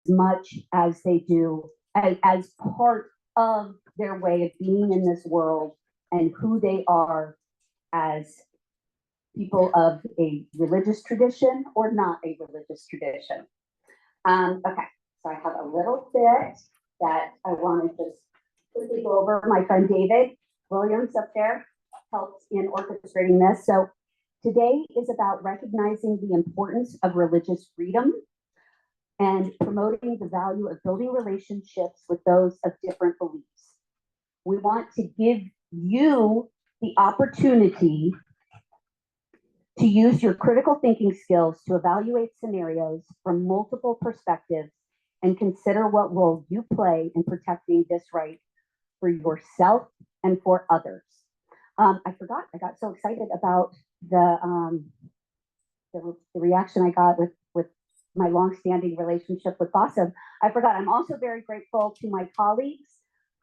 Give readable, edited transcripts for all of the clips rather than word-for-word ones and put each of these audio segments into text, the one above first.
much as they do as part of their way of being in this world and who they are as people of a religious tradition or not a religious tradition. Okay, so I have a little bit that I want to just quickly go over. My friend David Williams up there helped in orchestrating this. So today is about recognizing the importance of religious freedom and promoting the value of building relationships with those of different beliefs. We want to give you the opportunity to use your critical thinking skills to evaluate scenarios from multiple perspectives and consider what role you play in protecting this right for yourself and for others. I forgot, I got so excited about the reaction I got with my longstanding relationship with Bossum. I forgot, I'm also very grateful to my colleagues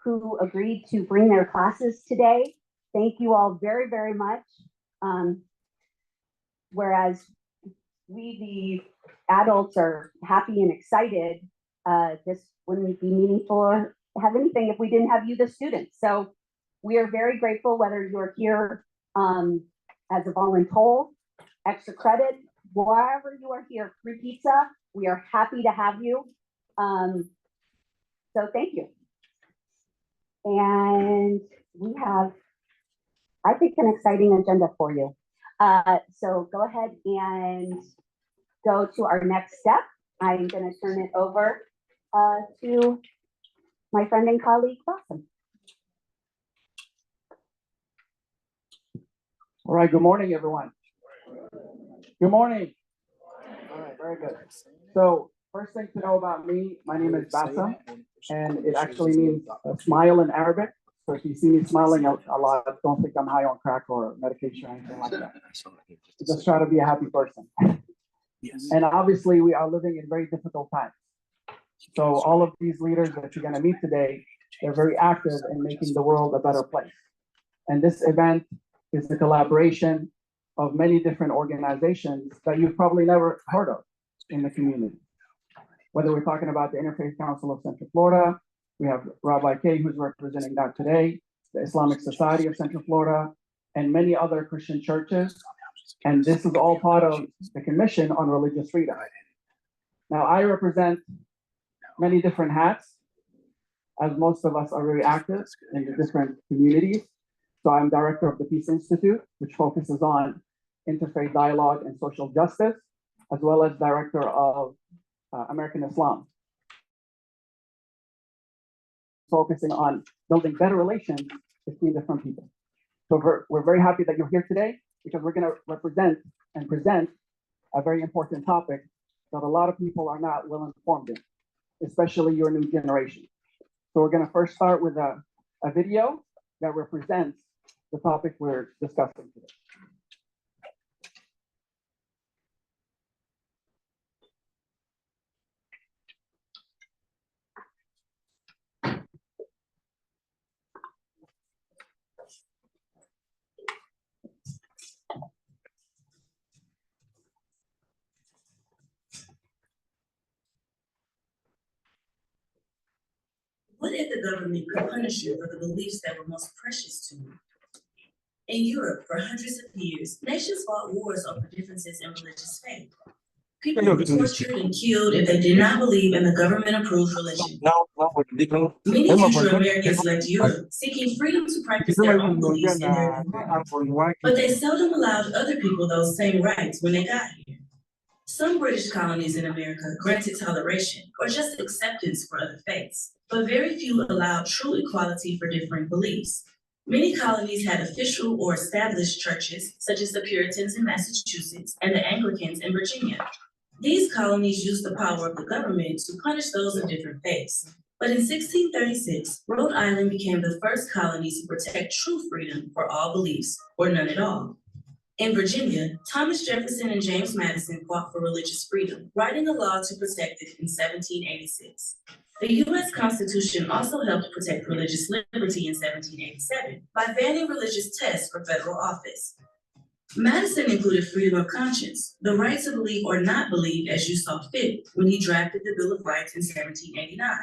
who agreed to bring their classes today. Thank you all very, very much. Whereas we, the adults, are happy and excited, this wouldn't be meaningful or have anything if we didn't have you, the students. So we are very grateful whether you're here as a volunteer, extra credit, wherever you are here, free pizza, we are happy to have you. So thank you. And we have, I think, an exciting agenda for you. So go ahead and go to our next step. I'm going to turn it over to my friend and colleague, Bossum. All right, good morning, everyone. Good morning. All right, very good. So first thing to know about me, my name is Bassam, and it actually means a smile in Arabic. So if you see me smiling a lot, don't think I'm high on crack or medication or anything like that. Just try to be a happy person. And obviously, we are living in very difficult times. So all of these leaders that you're going to meet today, they're very active in making the world a better place. And this event is the collaboration of many different organizations that you've probably never heard of in the community. Whether we're talking about the Interfaith Council of Central Florida, we have Rabbi K, who's representing that today, the Islamic Society of Central Florida, and many other Christian churches. And this is all part of the Commission on Religious Freedom. Now, I represent many different hats, as most of us are very active in the different communities. So I'm director of the Peace Institute, which focuses on interfaith dialogue and social justice, as well as director of American Islam, focusing on building better relations between different people. So we're very happy that you're here today because we're going to represent and present a very important topic that a lot of people are not well informed in, especially your new generation. So we're going to first start with a video that represents the topic we're discussing today. What if the government could punish you for the beliefs that were most precious to you? In Europe, for hundreds of years, nations fought wars over differences in religious faith. People were tortured and killed if they did not believe in the government-approved religion. Many future Americans left Europe, seeking freedom to practice their own beliefs in their new home. But they seldom allowed other people those same rights when they got here. Some British colonies in America granted toleration or just acceptance for other faiths, but very few allowed true equality for different beliefs. Many colonies had official or established churches, such as the Puritans in Massachusetts and the Anglicans in Virginia. These colonies used the power of the government to punish those of different faiths. But in 1636, Rhode Island became the first colony to protect true freedom for all beliefs, or none at all. In Virginia, Thomas Jefferson and James Madison fought for religious freedom, writing a law to protect it in 1786. The U.S. Constitution also helped protect religious liberty in 1787 by banning religious tests for federal office. Madison included freedom of conscience, the right to believe or not believe as you saw fit, when he drafted the Bill of Rights in 1789.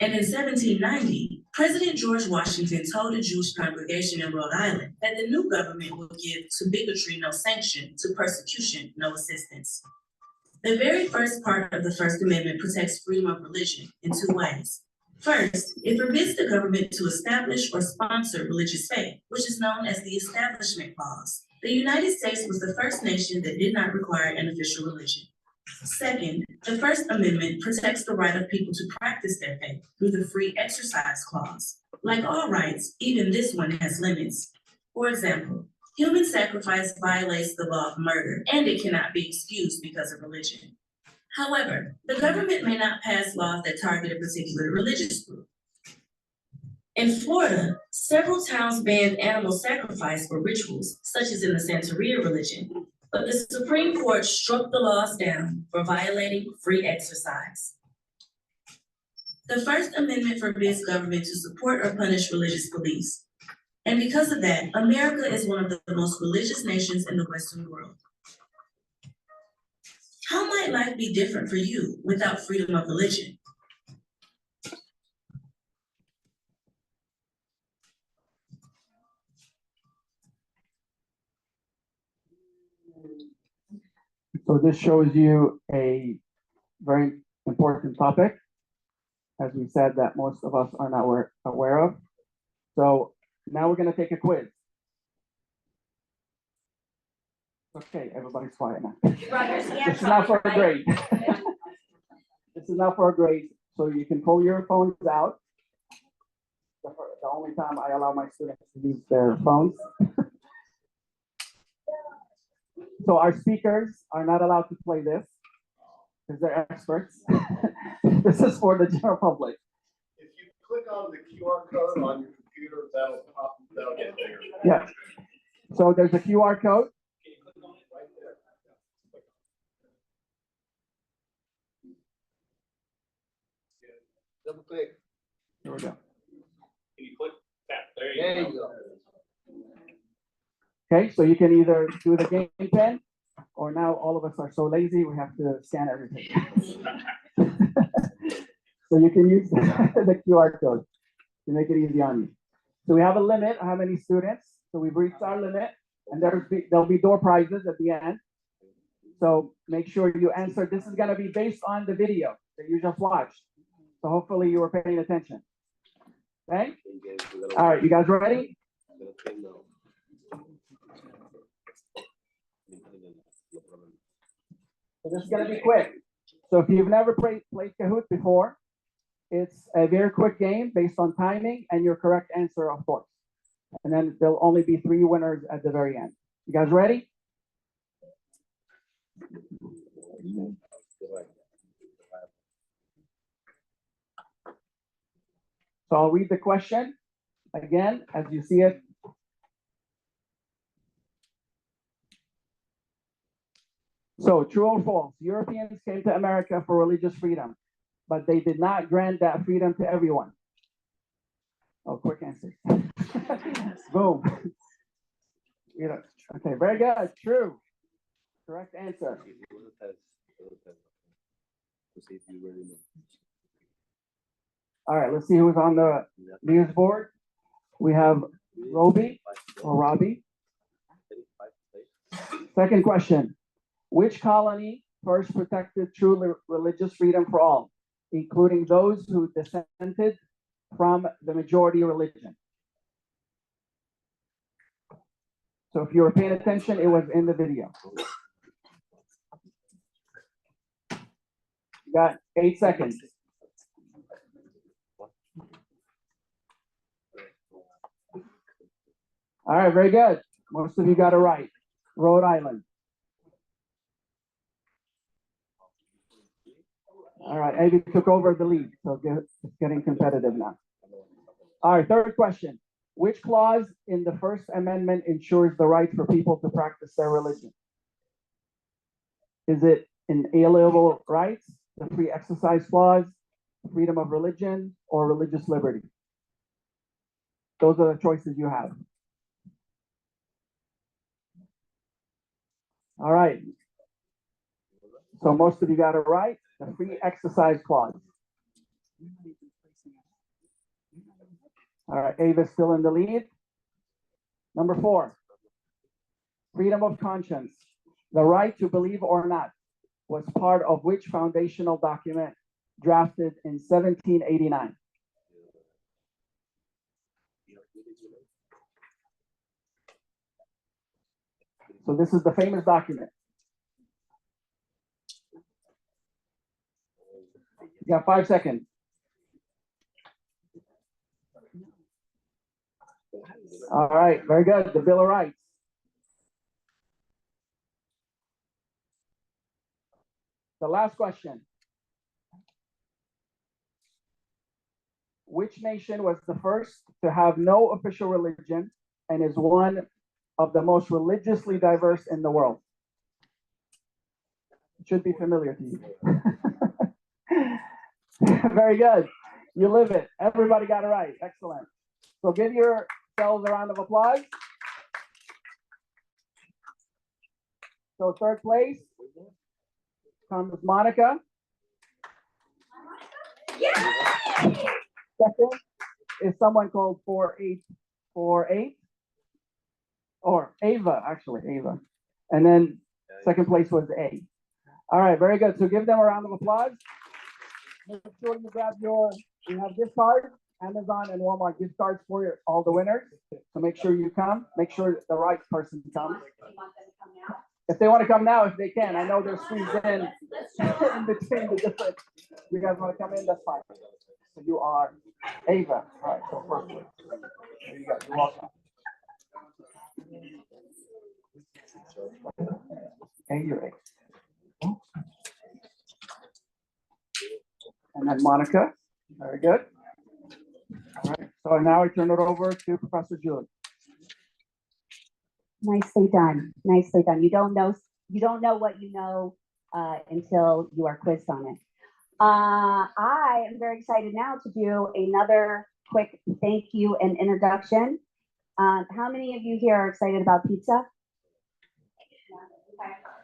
And in 1790, President George Washington told a Jewish congregation in Rhode Island that the new government would give to bigotry no sanction, to persecution no assistance. The very first part of the First Amendment protects freedom of religion in two ways. First, it forbids the government to establish or sponsor religious faith, which is known as the Establishment Clause. The United States was the first nation that did not require an official religion. Second, the First Amendment protects the right of people to practice their faith through the Free Exercise Clause. Like all rights, even this one has limits. For example, human sacrifice violates the law of murder, and it cannot be excused because of religion. However, the government may not pass laws that target a particular religious group. In Florida, several towns banned animal sacrifice for rituals, such as in the Santeria religion, but the Supreme Court struck the laws down for violating free exercise. The First Amendment forbids government to support or punish religious beliefs. And because of that, America is one of the most religious nations in the Western world. How might life be different for you without freedom of religion? So this shows you a very important topic, as we said, that most of us are not aware of. So now we're going to take a quiz. Okay, everybody's quiet now. This is not for a grade. This is not for a grade. So you can pull your phones out. The only time I allow my students to use their phones. So our speakers are not allowed to play this because they're experts. This is for the general public. If you click on the QR code on your computer, that'll get bigger. Yeah. So there's a QR code. Can you click on it right there? Double click. Here we go. Can you click that? There you go. Okay, so you can either do the game pen, or now all of us are so lazy we have to scan everything. So you can use the QR code to make it easy on you. So we have a limit how many students. So we've reached our limit, and there'll be door prizes at the end. So make sure you answer. This is going to be based on the video that you just watched. So hopefully you were paying attention. Okay? All right, you guys ready? So this is going to be quick. So if you've never played Kahoot before, it's a very quick game based on timing and your correct answer, of course. And then there'll only be 3 winners at the very end. You guys ready? So I'll read the question again as you see it. So, true or false? Europeans came to America for religious freedom, but they did not grant that freedom to everyone. Oh, quick answer. Boom. Okay, very good. True. Correct answer. All right, let's see who's on the news board. We have Robbie. Second question. Which colony first protected true religious freedom for all, including those who dissented from the majority religion? So if you were paying attention, it was in the video. You got 8 seconds. All right, very good. Most of you got it right. Rhode Island. All right, Ivy took over the lead, so it's getting competitive now. All right, third question. Which clause in the First Amendment ensures the right for people to practice their religion? Is it inalienable rights, the Free Exercise Clause, freedom of religion, or religious liberty? Those are the choices you have. All right. So most of you got it right. The free exercise clause. All right, Ava's still in the lead. Number 4, freedom of conscience. The right to believe or not was part of which foundational document drafted in 1789? So this is the famous document. You got 5 seconds. All right, very good. The Bill of Rights. The last question. Which nation was the first to have no official religion and is one of the most religiously diverse in the world? It should be familiar to you. Very good. You live it. Everybody got it right. Excellent. So give yourselves a round of applause. So 3rd place comes Monica. Second is someone called 4848, or Ava, actually, Ava. And then 2nd place was A. All right, very good. So give them a round of applause. Make sure you grab you have gift cards, Amazon and Walmart gift cards for all the winners. So make sure you come. Make sure the right person comes. If they want to come now, if they can. I know they're squeezed in between the different. You guys want to come in? That's fine. So you are Ava. All right, so 1st place. There you go. You're welcome. And you're A. And then Monica. Very good. All right. So now I turn it over to Professor Julie. Nicely done. Nicely done. You don't know what you know until you are quizzed on it. I am very excited now to do another quick thank you and introduction. How many of you here are excited about pizza?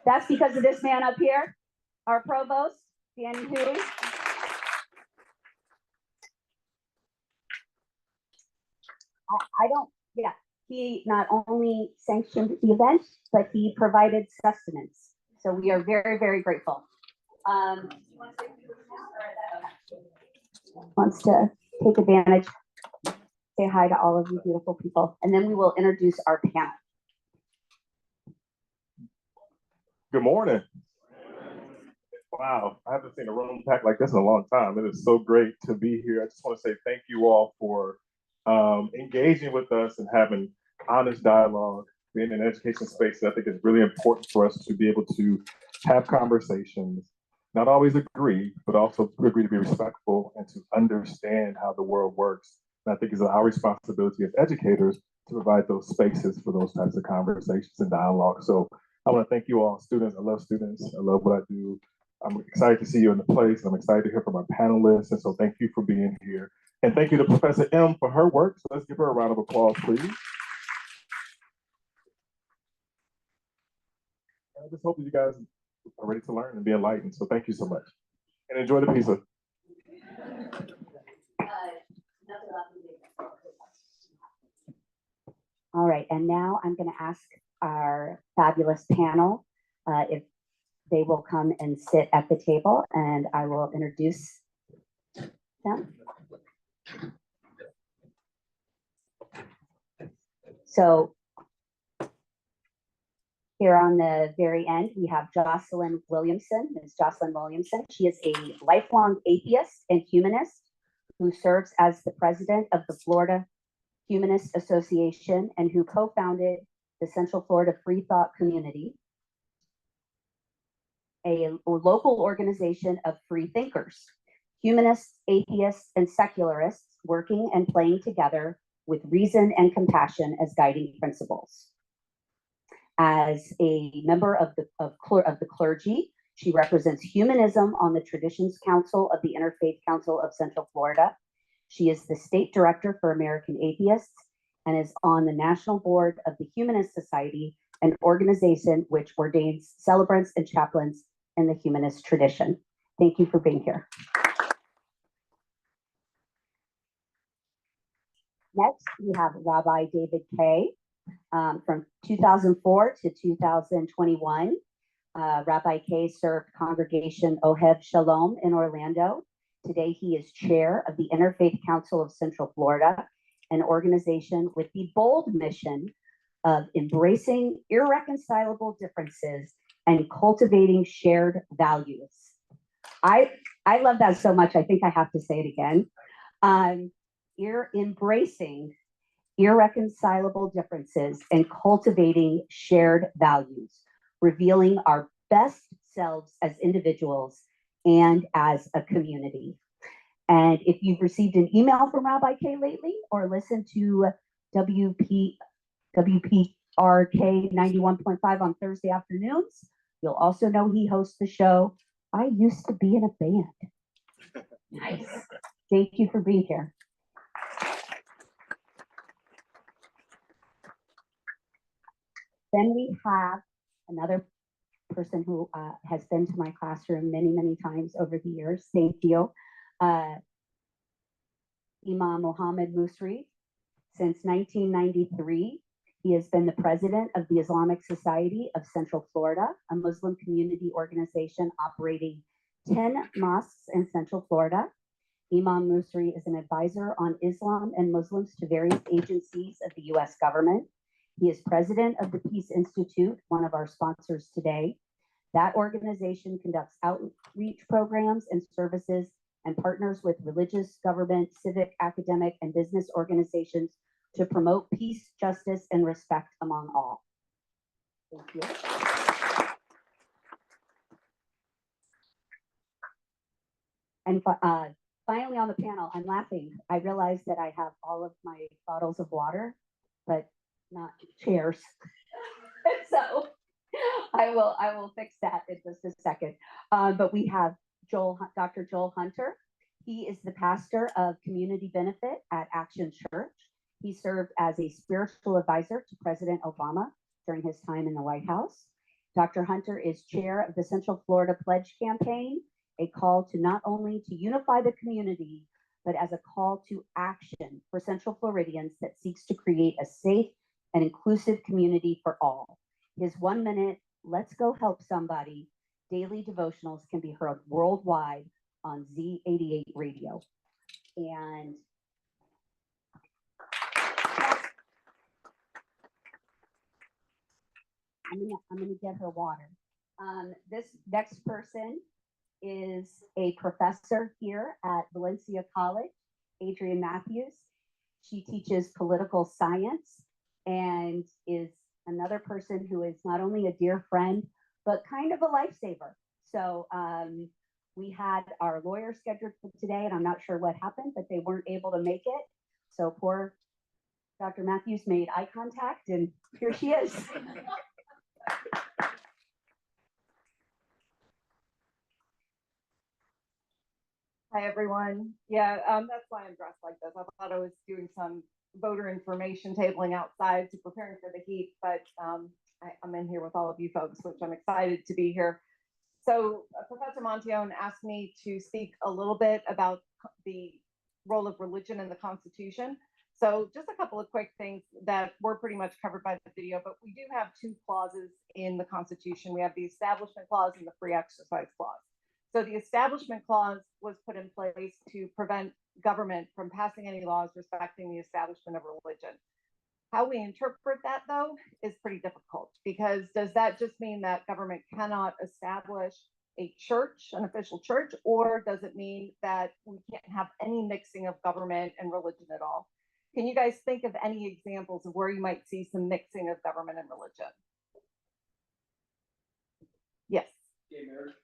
That's because of this man up here, our provost, Danny Hu. He not only sanctioned the event, but he provided sustenance. So we are very, very grateful. Wants to take advantage, say hi to all of you beautiful people, and then we will introduce our panel. Good morning. Wow, I haven't seen a room packed like this in a long time. It is so great to be here. I just want to say thank you all for engaging with us and having honest dialogue, being in an education space that I think is really important for us to be able to have conversations, not always agree, but also agree to be respectful and to understand how the world works. And I think it's our responsibility as educators to provide those spaces for those types of conversations and dialogue. So I want to thank you all, students. I love students. I love what I do. I'm excited to see you in the place. I'm excited to hear from our panelists. And so thank you for being here. And thank you to Professor M for her work. So let's give her a round of applause, please. I just hope that you guys are ready to learn and be enlightened. So thank you so much. And enjoy the pizza. All right, and now I'm going to ask our fabulous panel if they will come and sit at the table, and I will introduce them. So here on the very end, we have Jocelyn Williamson. Ms. Jocelyn Williamson. She is a lifelong atheist and humanist who serves as the president of the Florida Humanist Association and who co-founded the Central Florida Free Thought Community, a local organization of free thinkers, humanists, atheists, and secularists working and playing together with reason and compassion as guiding principles. As a member of the clergy, she represents humanism on the Traditions Council of the Interfaith Council of Central Florida. She is the state director for American Atheists and is on the national board of the Humanist Society an organization which ordains celebrants and chaplains in the humanist tradition. Thank you for being here. Next, we have Rabbi David Kay. From 2004 to 2021, Rabbi Kay served Congregation Ohev Shalom in Orlando. Today, he is chair of the Interfaith Council of Central Florida, an organization with the bold mission of embracing irreconcilable differences and cultivating shared values. I love that so much. I think I have to say it again. Embracing irreconcilable differences and cultivating shared values, revealing our best selves as individuals and as a community. And if you've received an email from Rabbi Kay lately or listened to WPRK 91.5 on Thursday afternoons, you'll also know he hosts the show, I Used to Be in a Band. Nice. Thank you for being here. Then we have another person who has been to my classroom many, many times over the years. Thank you. Imam Mohammed Musri. Since 1993, he has been the president of the Islamic Society of Central Florida, a Muslim community organization operating 10 mosques in Central Florida. Imam Musri is an advisor on Islam and Muslims to various agencies of the U.S. government. He is president of the Peace Institute, one of our sponsors today. That organization conducts outreach programs and services and partners with religious, government, civic, academic, and business organizations to promote peace, justice, and respect among all. Thank you. And finally on the panel, I'm laughing. I realize that I have all of my bottles of water, but not chairs. So I will fix that in just a second. But we have Dr. Joel Hunter. He is the pastor of Community Benefit at Action Church. He served as a spiritual advisor to President Obama during his time in the White House. Dr. Hunter is chair of the Central Florida Pledge Campaign, a call to not only to unify the community, but as a call to action for Central Floridians that seeks to create a safe and inclusive community for all. His 1 minute, let's go help somebody, daily devotionals can be heard worldwide on Z88 radio. And I'm gonna get her water. This next person is a professor here at Valencia College, Adrienne Matthews. She teaches political science and is another person who is not only a dear friend, but kind of a lifesaver. So we had our lawyer scheduled for today, and I'm not sure what happened, but they weren't able to make it. So poor Dr. Matthews made eye contact, and here she is. Hi, everyone. Yeah, that's why I'm dressed like this. I thought I was doing some voter information tabling outside to preparing for the heat, but I'm in here with all of you folks, which I'm excited to be here. So Professor Montione asked me to speak a little bit about the role of religion in the Constitution. So just a couple of quick things that were pretty much covered by the video, but we do have two clauses in the Constitution. We have the Establishment Clause and the Free Exercise Clause. So the Establishment Clause was put in place to prevent government from passing any laws respecting the establishment of religion. How we interpret that, though, is pretty difficult, because does that just mean that government cannot establish a church, an official church, or does it mean that we can't have any mixing of government and religion at all? Can you guys think of any examples of where you might see some mixing of government and religion? Yes. Gay marriage.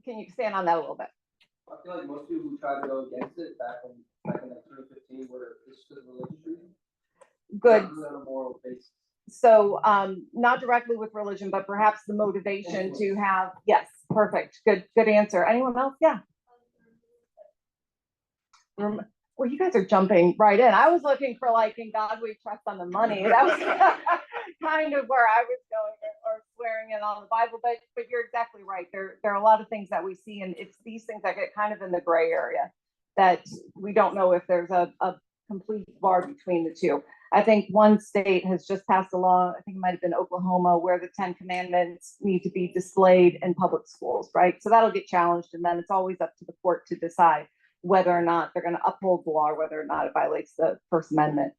Can you expand on that a little bit? I feel like most people who tried to go against it back in like 2015 were just because of religious reasons. Good. Not on a moral basis. So not directly with religion, but perhaps the motivation to have, yes, perfect. Good answer. Anyone else? Yeah. Well, you guys are jumping right in. I was looking for like, in God we trust on the money. That was kind of where I was going, or swearing in on the Bible. But you're exactly right. There are a lot of things that we see, and it's these things that get kind of in the gray area that we don't know if there's a complete bar between the two. I think one state has just passed a law, I think it might have been Oklahoma, where the 10 Commandments need to be displayed in public schools, right? So that'll get challenged, and then it's always up to the court to decide whether or not they're going to uphold the law or whether or not it violates the First Amendment.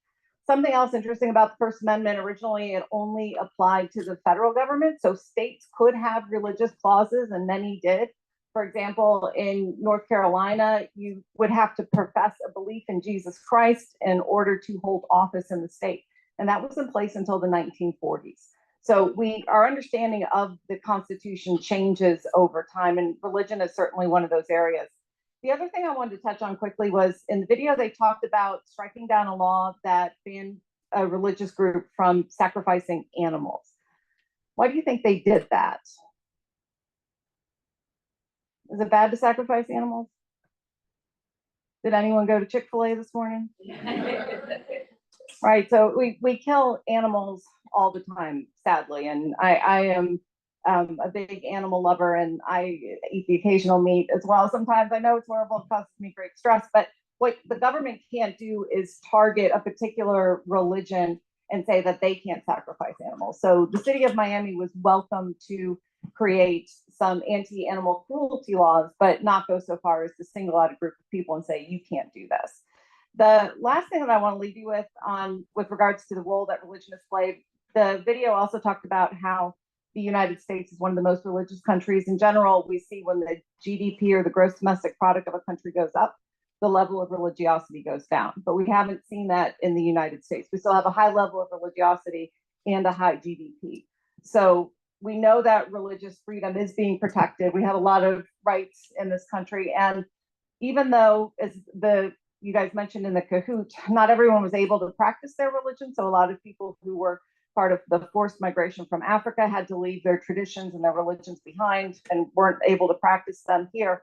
Something else interesting about the First Amendment, originally it only applied to the federal government. So states could have religious clauses, and many did. For example, in North Carolina, you would have to profess a belief in Jesus Christ in order to hold office in the state. And that was in place until the 1940s. So our understanding of the Constitution changes over time, and religion is certainly one of those areas. The other thing I wanted to touch on quickly was in the video, they talked about striking down a law that banned a religious group from sacrificing animals. Why do you think they did that? Is it bad to sacrifice animals? Did anyone go to Chick-fil-A this morning? Right, so we kill animals all the time, sadly, and I am a big animal lover, and I eat the occasional meat as well. Sometimes I know it's horrible, it causes me great stress, but what the government can't do is target a particular religion and say that they can't sacrifice animals. So the city of Miami was welcome to create some anti-animal cruelty laws, but not go so far as to single out a group of people and say, you can't do this. The last thing that I want to leave you with regards to the role that religion has played, the video also talked about how the United States is one of the most religious countries. In general, we see when the GDP or the gross domestic product of a country goes up, the level of religiosity goes down. But we haven't seen that in the United States. We still have a high level of religiosity and a high GDP. So we know that religious freedom is being protected. We have a lot of rights in this country. And even though, as you guys mentioned in the Kahoot, not everyone was able to practice their religion. So a lot of people who were part of the forced migration from Africa had to leave their traditions and their religions behind and weren't able to practice them here.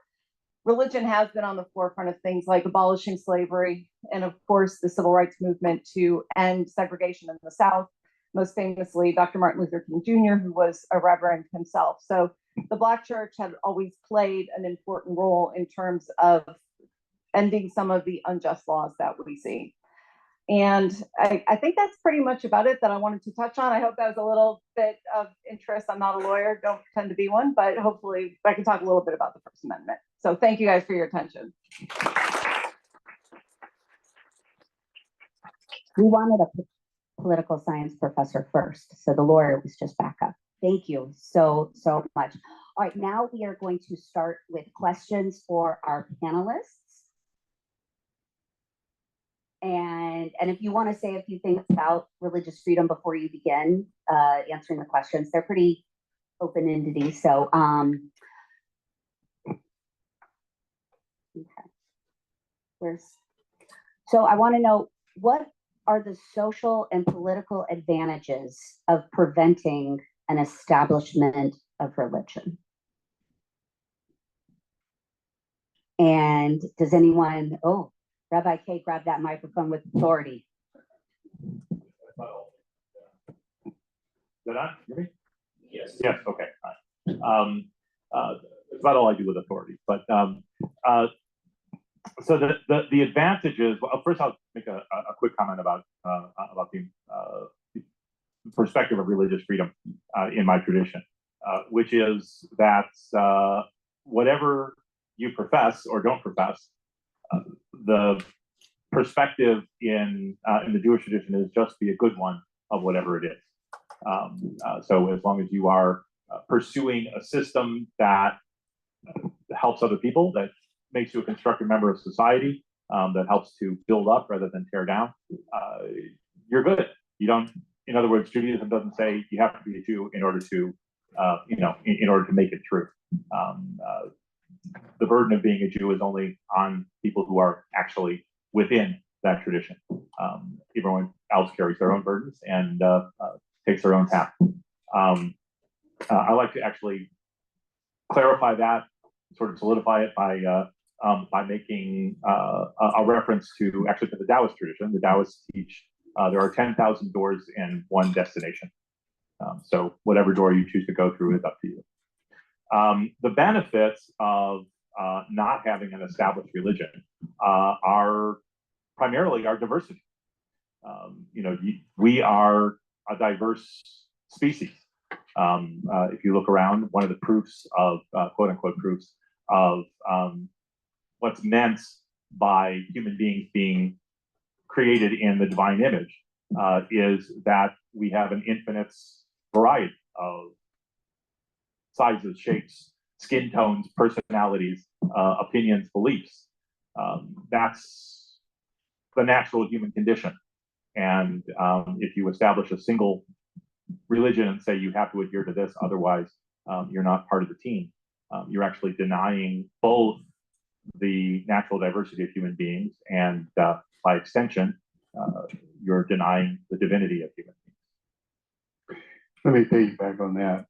Religion has been on the forefront of things like abolishing slavery and, of course, the civil rights movement to end segregation in the South. Most famously, Dr. Martin Luther King Jr., who was a reverend himself. So the Black church had always played an important role in terms of ending some of the unjust laws that we see. And I think that's pretty much about it that I wanted to touch on. I hope that was a little bit of interest. I'm not a lawyer, don't pretend to be one, but hopefully I can talk a little bit about the First Amendment. So thank you guys for your attention. We wanted a political science professor first, so the lawyer was just backup. Thank you so much. All right, now we are going to start with questions for our panelists. And if you want to say a few things about religious freedom before you begin answering the questions, they're pretty open-ended. So, okay. So I want to know, what are the social and political advantages of preventing an establishment of religion? And does anyone, Rabbi K, grab that microphone with authority. Did I hear me? Yes. Yes, okay. All right. It's about all I do with authority. But so the advantages, well, first I'll make a quick comment about the perspective of religious freedom in my tradition, which is that whatever you profess or don't profess, the perspective in the Jewish tradition is just be a good one of whatever it is. So as long as you are pursuing a system that helps other people, that makes you a constructive member of society, that helps to build up rather than tear down, you're good. You don't. In other words, Judaism doesn't say you have to be a Jew in order to, in order to make it true. The burden of being a Jew is only on people who are actually within that tradition. Everyone else carries their own burdens and takes their own path. I like to actually clarify that, sort of solidify it by by making a reference to actually to the Taoist tradition. The Taoists teach there are 10,000 doors in one destination. So whatever door you choose to go through is up to you. The benefits of not having an established religion are primarily our diversity. We are a diverse species. If you look around, one of the proofs of quote unquote proofs of what's meant by human beings being created in the divine image is that we have an infinite variety of sizes, shapes, skin tones, personalities, opinions, beliefs. That's the natural human condition. And if you establish a single religion and say you have to adhere to this, otherwise you're not part of the team, you're actually denying both the natural diversity of human beings and by extension, you're denying the divinity of human beings. Let me piggyback on that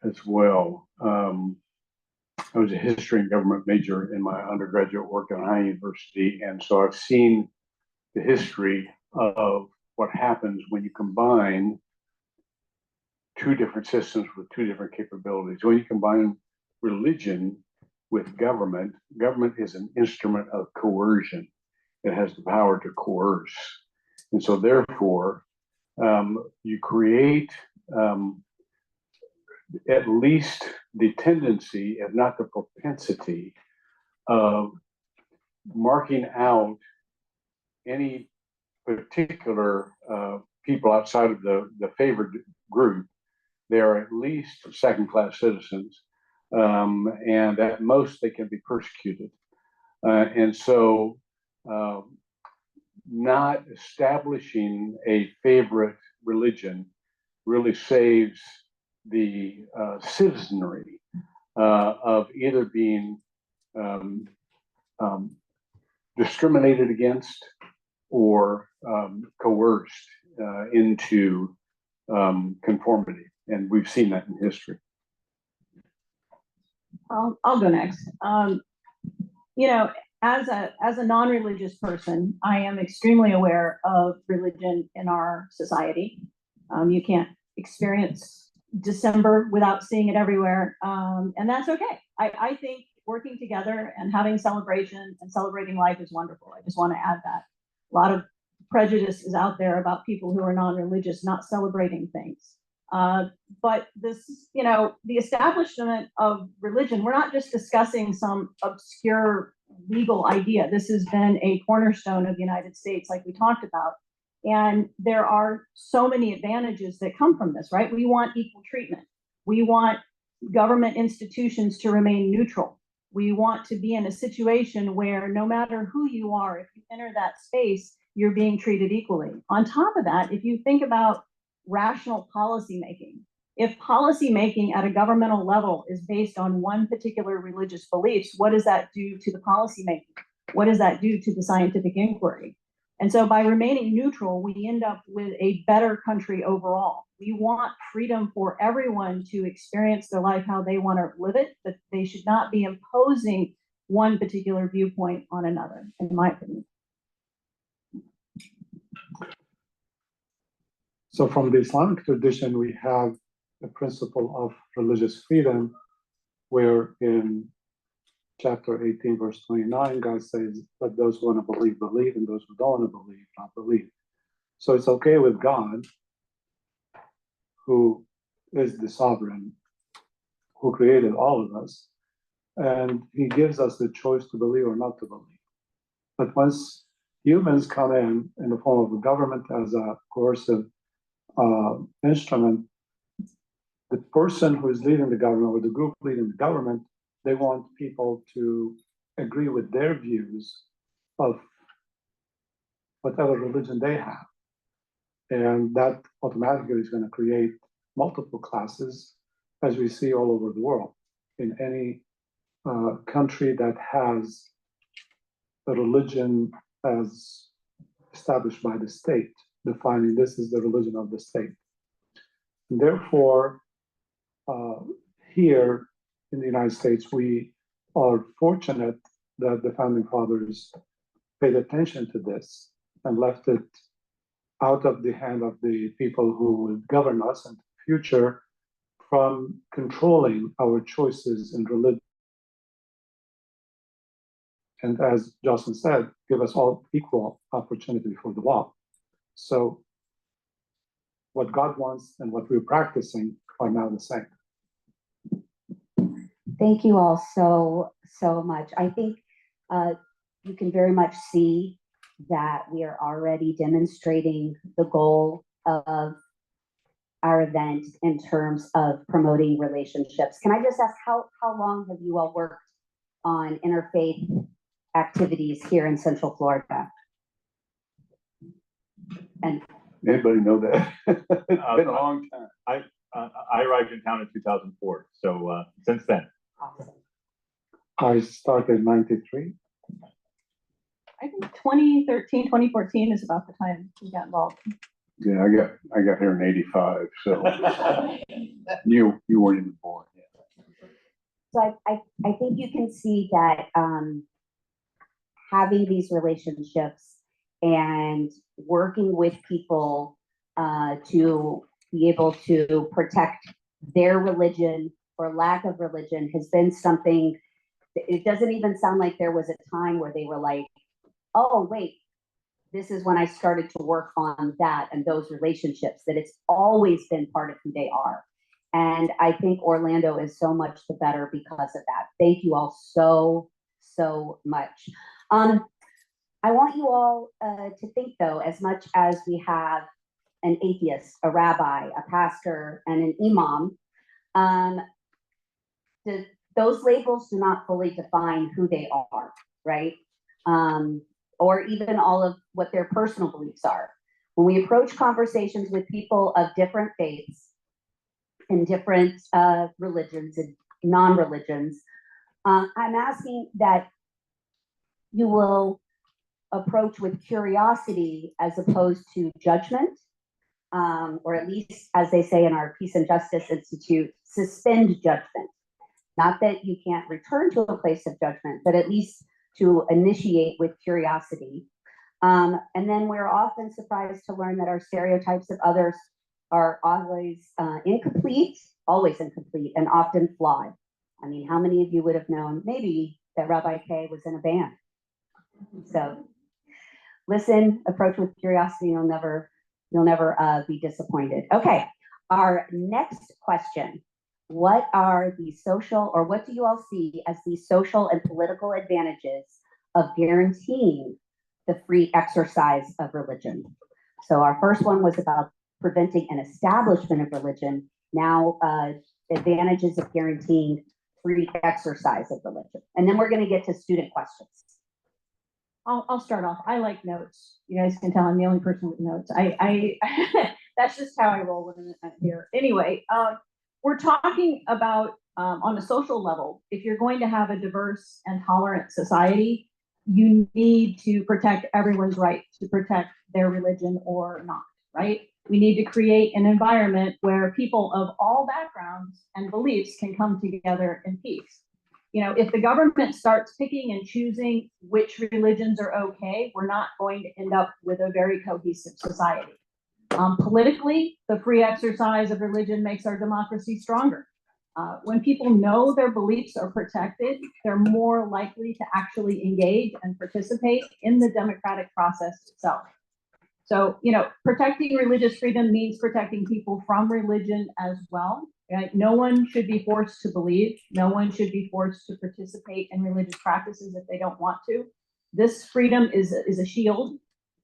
as well. I was a history and government major in my undergraduate work at Ohio University, and so I've seen the history of what happens when you combine two different systems with two different capabilities. When you combine religion with government, government is an instrument of coercion. It has the power to coerce. And so therefore, you create at least the tendency, if not the propensity, of marking out any particular people outside of the favored group. They are at least second-class citizens, and at most they can be persecuted. And so not establishing a favorite religion really saves the citizenry of either being discriminated against or coerced into conformity. And we've seen that in history. I'll go next. As a non-religious person, I am extremely aware of religion in our society. You can't experience December without seeing it everywhere, and that's okay. I think working together and having celebration and celebrating life is wonderful. I just want to add that. A lot of prejudice is out there about people who are non-religious not celebrating things. But this, the establishment of religion, we're not just discussing some obscure legal idea. This has been a cornerstone of the United States, like we talked about. And there are so many advantages that come from this, right? We want equal treatment. We want government institutions to remain neutral. We want to be in a situation where no matter who you are, if you enter that space, you're being treated equally. On top of that, if you think about rational policymaking, if policymaking at a governmental level is based on one particular religious beliefs, what does that do to the policymaking? What does that do to the scientific inquiry? And so by remaining neutral, we end up with a better country overall. We want freedom for everyone to experience their life how they want to live it, but they should not be imposing one particular viewpoint on another, in my opinion. So from the Islamic tradition, we have the principle of religious freedom, where in chapter 18, verse 29, God says, let those who want to believe, believe, and those who don't want to believe, not believe. So it's okay with God, who is the sovereign, who created all of us, and he gives us the choice to believe or not to believe. But once humans come in the form of a government as a coercive instrument, the person who is leading the government or the group leading the government, they want people to agree with their views of whatever religion they have. And that automatically is going to create multiple classes, as we see all over the world. In any country that has a religion as established by the state, defining this is the religion of the state. And therefore, here in the United States, we are fortunate that the founding fathers paid attention to this and left it out of the hand of the people who would govern us in the future from controlling our choices in religion. And as Jocelyn said, give us all equal opportunity before the law. So what God wants and what we're practicing are now the same. Thank you all so much. I think you can very much see that we are already demonstrating the goal of our event in terms of promoting relationships. Can I just ask how long have you all worked on interfaith activities here in Central Florida? And Anybody know that? It's been a long time. I arrived in town in 2004, so since then. awesome. I started in 93. I think 2013, 2014 is about the time we got involved. Yeah, I got here in '85, so you weren't even born yet. So I think you can see that having these relationships and working with people to be able to protect their religion or lack of religion has been something. It doesn't even sound like there was a time where they were like, oh, wait, this is when I started to work on that and those relationships, that it's always been part of who they are. And I think Orlando is so much the better because of that. Thank you all so much. I want you all to think, though, as much as we have an atheist, a rabbi, a pastor, and an imam, those labels do not fully define who they are, right? Or even all of what their personal beliefs are. When we approach conversations with people of different faiths and different religions and non-religions, I'm asking that you will approach with curiosity as opposed to judgment, or at least, as they say in our Peace and Justice Institute, suspend judgment. Not that you can't return to a place of judgment, but at least to initiate with curiosity. And then we're often surprised to learn that our stereotypes of others are always incomplete, and often flawed. I mean, how many of you would have known maybe that Rabbi Kay was in a band? So listen, approach with curiosity, you'll never be disappointed. Okay, our next question. What are the social, or what do you all see as the social and political advantages of guaranteeing the free exercise of religion? So our first one was about preventing an establishment of religion. Now, advantages of guaranteeing free exercise of religion. And then we're going to get to student questions. I'll start off. I like notes. You guys can tell I'm the only person with notes. I that's just how I roll with it here. Anyway, we're talking about on a social level, if you're going to have a diverse and tolerant society, you need to protect everyone's right to protect their religion or not, right? We need to create an environment where people of all backgrounds and beliefs can come together in peace. You know, if the government starts picking and choosing which religions are okay, we're not going to end up with a very cohesive society. Politically, the free exercise of religion makes our democracy stronger. When people know their beliefs are protected, they're more likely to actually engage and participate in the democratic process itself. So, you know, protecting religious freedom means protecting people from religion as well. Right? No one should be forced to believe. No one should be forced to participate in religious practices if they don't want to. This freedom is a shield,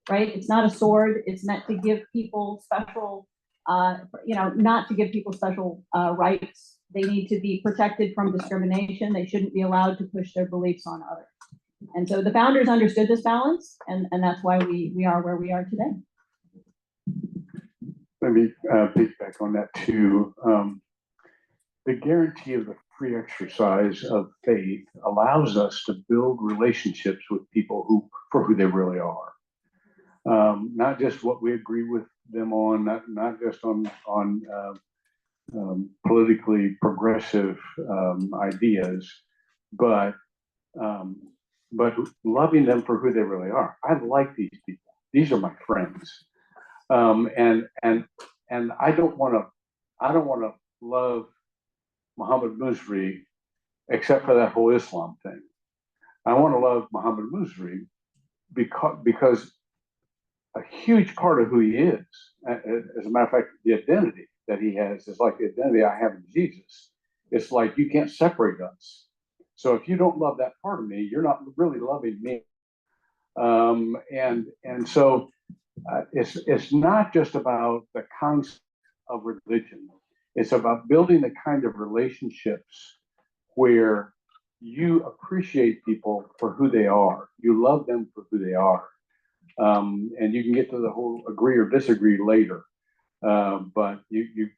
right? It's not a sword. It's meant to give people special, not to give people special rights. They need to be protected from discrimination. They shouldn't be allowed to push their beliefs on others. And so the founders understood this balance, and that's why we are where we are today. Let me piggyback on that too. The guarantee of the free exercise of faith allows us to build relationships with people for who they really are. Not just what we agree with them on, not just on politically progressive ideas, but but loving them for who they really are. I like these people. These are my friends. And I don't want to love Muhammad Musri except for that whole Islam thing. I want to love Muhammad Musri because a huge part of who he is, as a matter of fact, the identity that he has is like the identity I have in Jesus. It's like you can't separate us. So if you don't love that part of me, you're not really loving me. And so it's not just about the concept of religion. It's about building the kind of relationships where you appreciate people for who they are. You love them for who they are. And you can get to the whole agree or disagree later. But you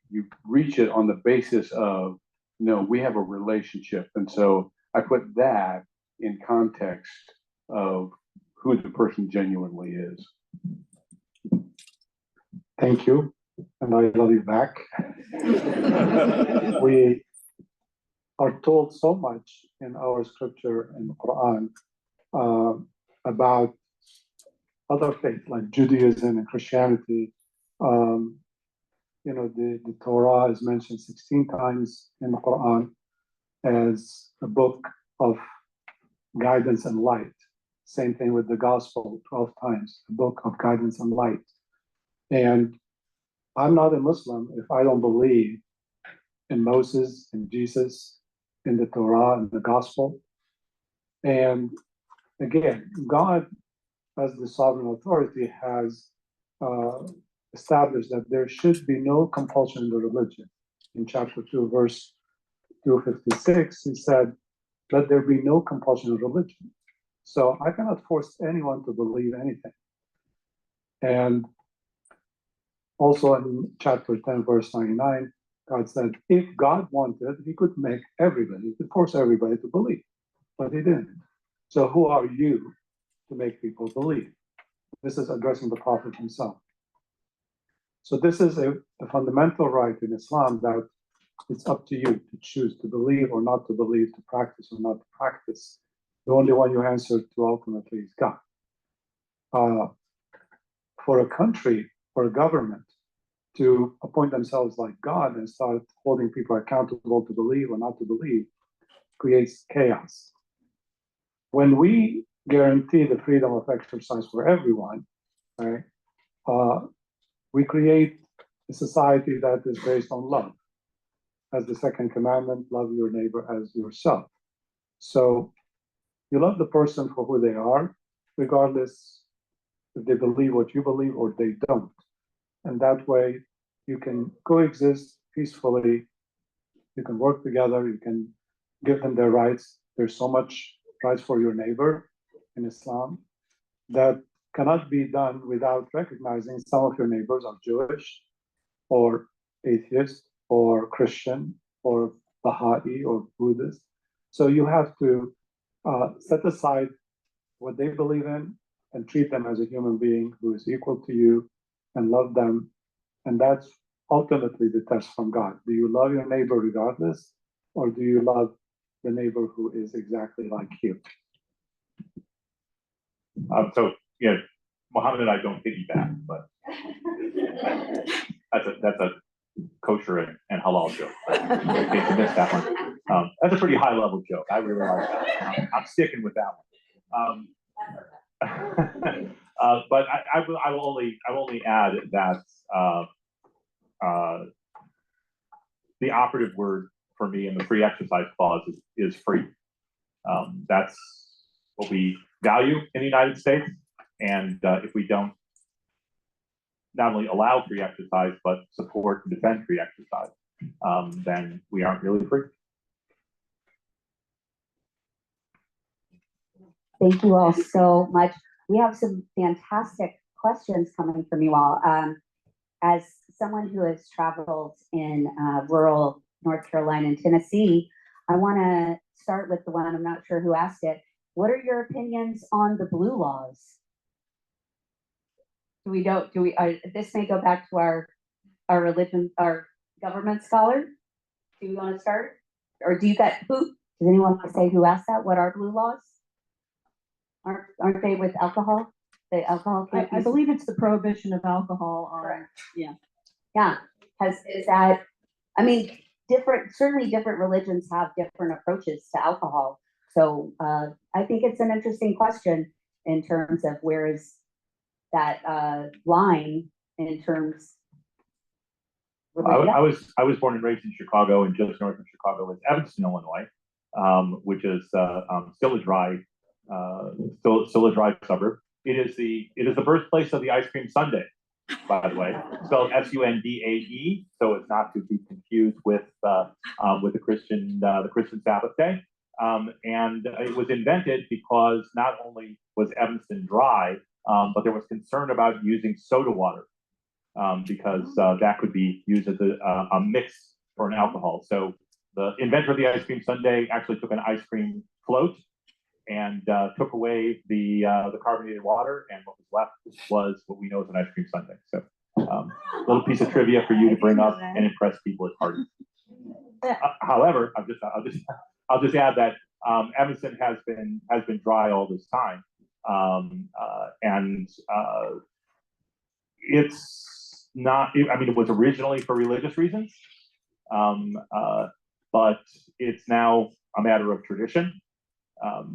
reach it on the basis of, no, we have a relationship. And so I put that in context of who the person genuinely is. Thank you, and I love you back. We are told so much in our scripture in the Quran about other faiths like Judaism and Christianity. The Torah is mentioned 16 times in the Quran as a book of guidance and light. Same thing with the gospel, 12 times, a book of guidance and light. And I'm not a Muslim if I don't believe in Moses and Jesus, in the Torah and the gospel. And again, God, as the sovereign authority, has established that there should be no compulsion in the religion. In chapter 2, verse 256, he said, let there be no compulsion in religion. So I cannot force anyone to believe anything. And also in chapter 10, verse 99, God said, if God wanted, he could make everybody, he could force everybody to believe, but he didn't. So who are you to make people believe? This is addressing the Prophet himself. So this is a fundamental right in Islam that it's up to you to choose to believe or not to believe, to practice or not to practice. The only one you answer to ultimately is God. For a country, for a government to appoint themselves like God and start holding people accountable to believe or not to believe creates chaos. When we guarantee the freedom of exercise for everyone, right, we create a society that is based on love. As the second commandment, love your neighbor as yourself. So you love the person for who they are, regardless if they believe what you believe or they don't. And that way you can coexist peacefully. You can work together. You can give them their rights. There's so much rights for your neighbor in Islam that cannot be done without recognizing some of your neighbors are Jewish or atheist or Christian or Baha'i or Buddhist. So you have to set aside what they believe in and treat them as a human being who is equal to you and love them. And that's ultimately the test from God. Do you love your neighbor regardless, or do you love the neighbor who is exactly like you? Muhammad and I don't piggyback, but that's a kosher and halal joke. In case you missed that one. That's a pretty high level joke. I really like that. I'm sticking with that one. But I will only add that the operative word for me in the free exercise clause is free. That's what we value in the United States. And if we don't not only allow free exercise, but support and defend free exercise, then we aren't really free. Thank you all so much. We have some fantastic questions coming from you all. As someone who has traveled in rural North Carolina and Tennessee, I want to start with the one, I'm not sure who asked it. What are your opinions on the blue laws? This may go back to our religion, our government scholar. Do you want to start? Or does anyone want to say who asked that? What are blue laws? Aren't they with alcohol? The alcohol I can't be. believe it's the prohibition of alcohol on, Correct. yeah. Yeah, is that, I mean, certainly different religions have different approaches to alcohol. So I think it's an interesting question in terms of where is that line in terms. I was born and raised in Chicago, and just north of Chicago is Evanston, Illinois, which is still a dry suburb. It is the birthplace of the ice cream sundae, by the way, spelled Sundae, so it's not to be confused with the Christian Sabbath day. And it was invented because not only was Evanston dry, but there was concern about using soda water. Because that could be used as a mix for an alcohol. So the inventor of the ice cream sundae actually took an ice cream float and took away the carbonated water, and what was left was what we know as an ice cream sundae. So a little piece of trivia for you to bring up and impress people at parties. However, I'll just add that Evanston has been dry all this time, and it's not, I mean, it was originally for religious reasons, but it's now a matter of tradition.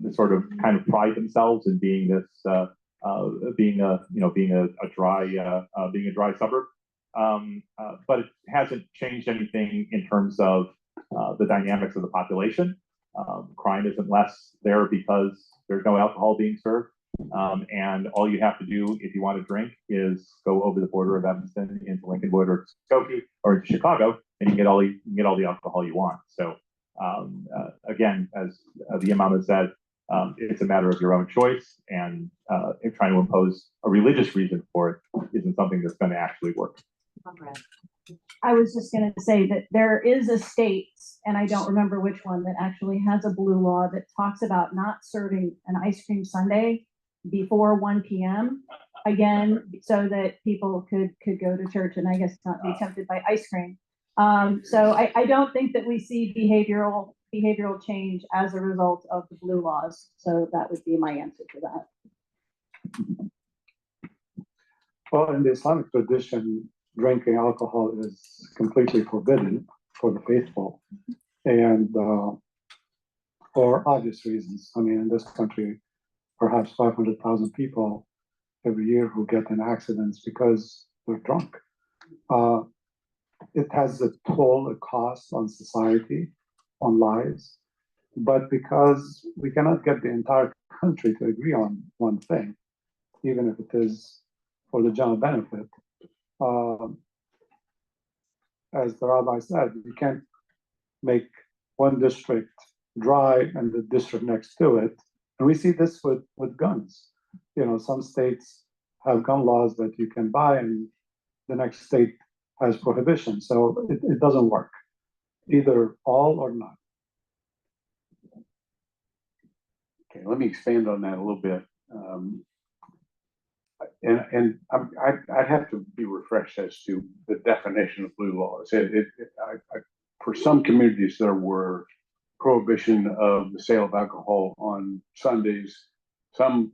They sort of kind of pride themselves in being this, being a dry suburb. But it hasn't changed anything in terms of the dynamics of the population. Crime isn't less there because there's no alcohol being served. And all you have to do if you want to drink is go over the border of Evanston into Lincolnwood or Skokie or into Chicago, and you can get all the alcohol you want. So again, as the imam has said, it's a matter of your own choice, and trying to impose a religious reason for it isn't something that's going to actually work. I was just going to say that there is a state, and I don't remember which one, that actually has a blue law that talks about not serving an ice cream sundae before 1 p.m. again, so that people could go to church and I guess not be tempted by ice cream. So I don't think that we see behavioral change as a result of the blue laws. So that would be my answer to that. Well, in the Islamic tradition, drinking alcohol is completely forbidden for the faithful, and for obvious reasons. I mean, in this country, perhaps 500,000 people every year who get in accidents because they're drunk. It has a toll, a cost on society, on lives, but because we cannot get the entire country to agree on one thing, even if it is for the general benefit, as the rabbi said, you can't make one district dry and the district next to it. And we see this with guns. You know, some states have gun laws that you can buy, and the next state has prohibition. So it doesn't work, either all or none. Okay, let me expand on that a little bit. I'd have to be refreshed as to the definition of blue laws. For some communities, there were prohibition of the sale of alcohol on Sundays. Some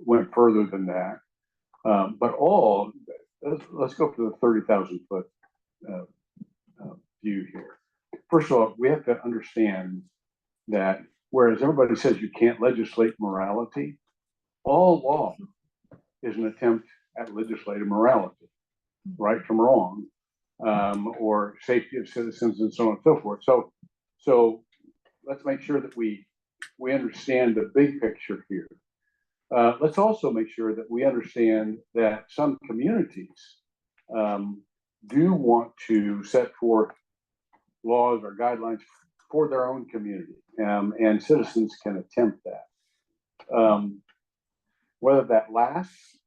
went further than that. But let's go for the 30,000 foot view here. First of all, we have to understand that whereas everybody says you can't legislate morality, all law is an attempt at legislative morality, right from wrong, or safety of citizens and so on and so forth. So let's make sure that we understand the big picture here. Let's also make sure that we understand that some communities do want to set forth laws or guidelines for their own community, and citizens can attempt that. Whether that lasts,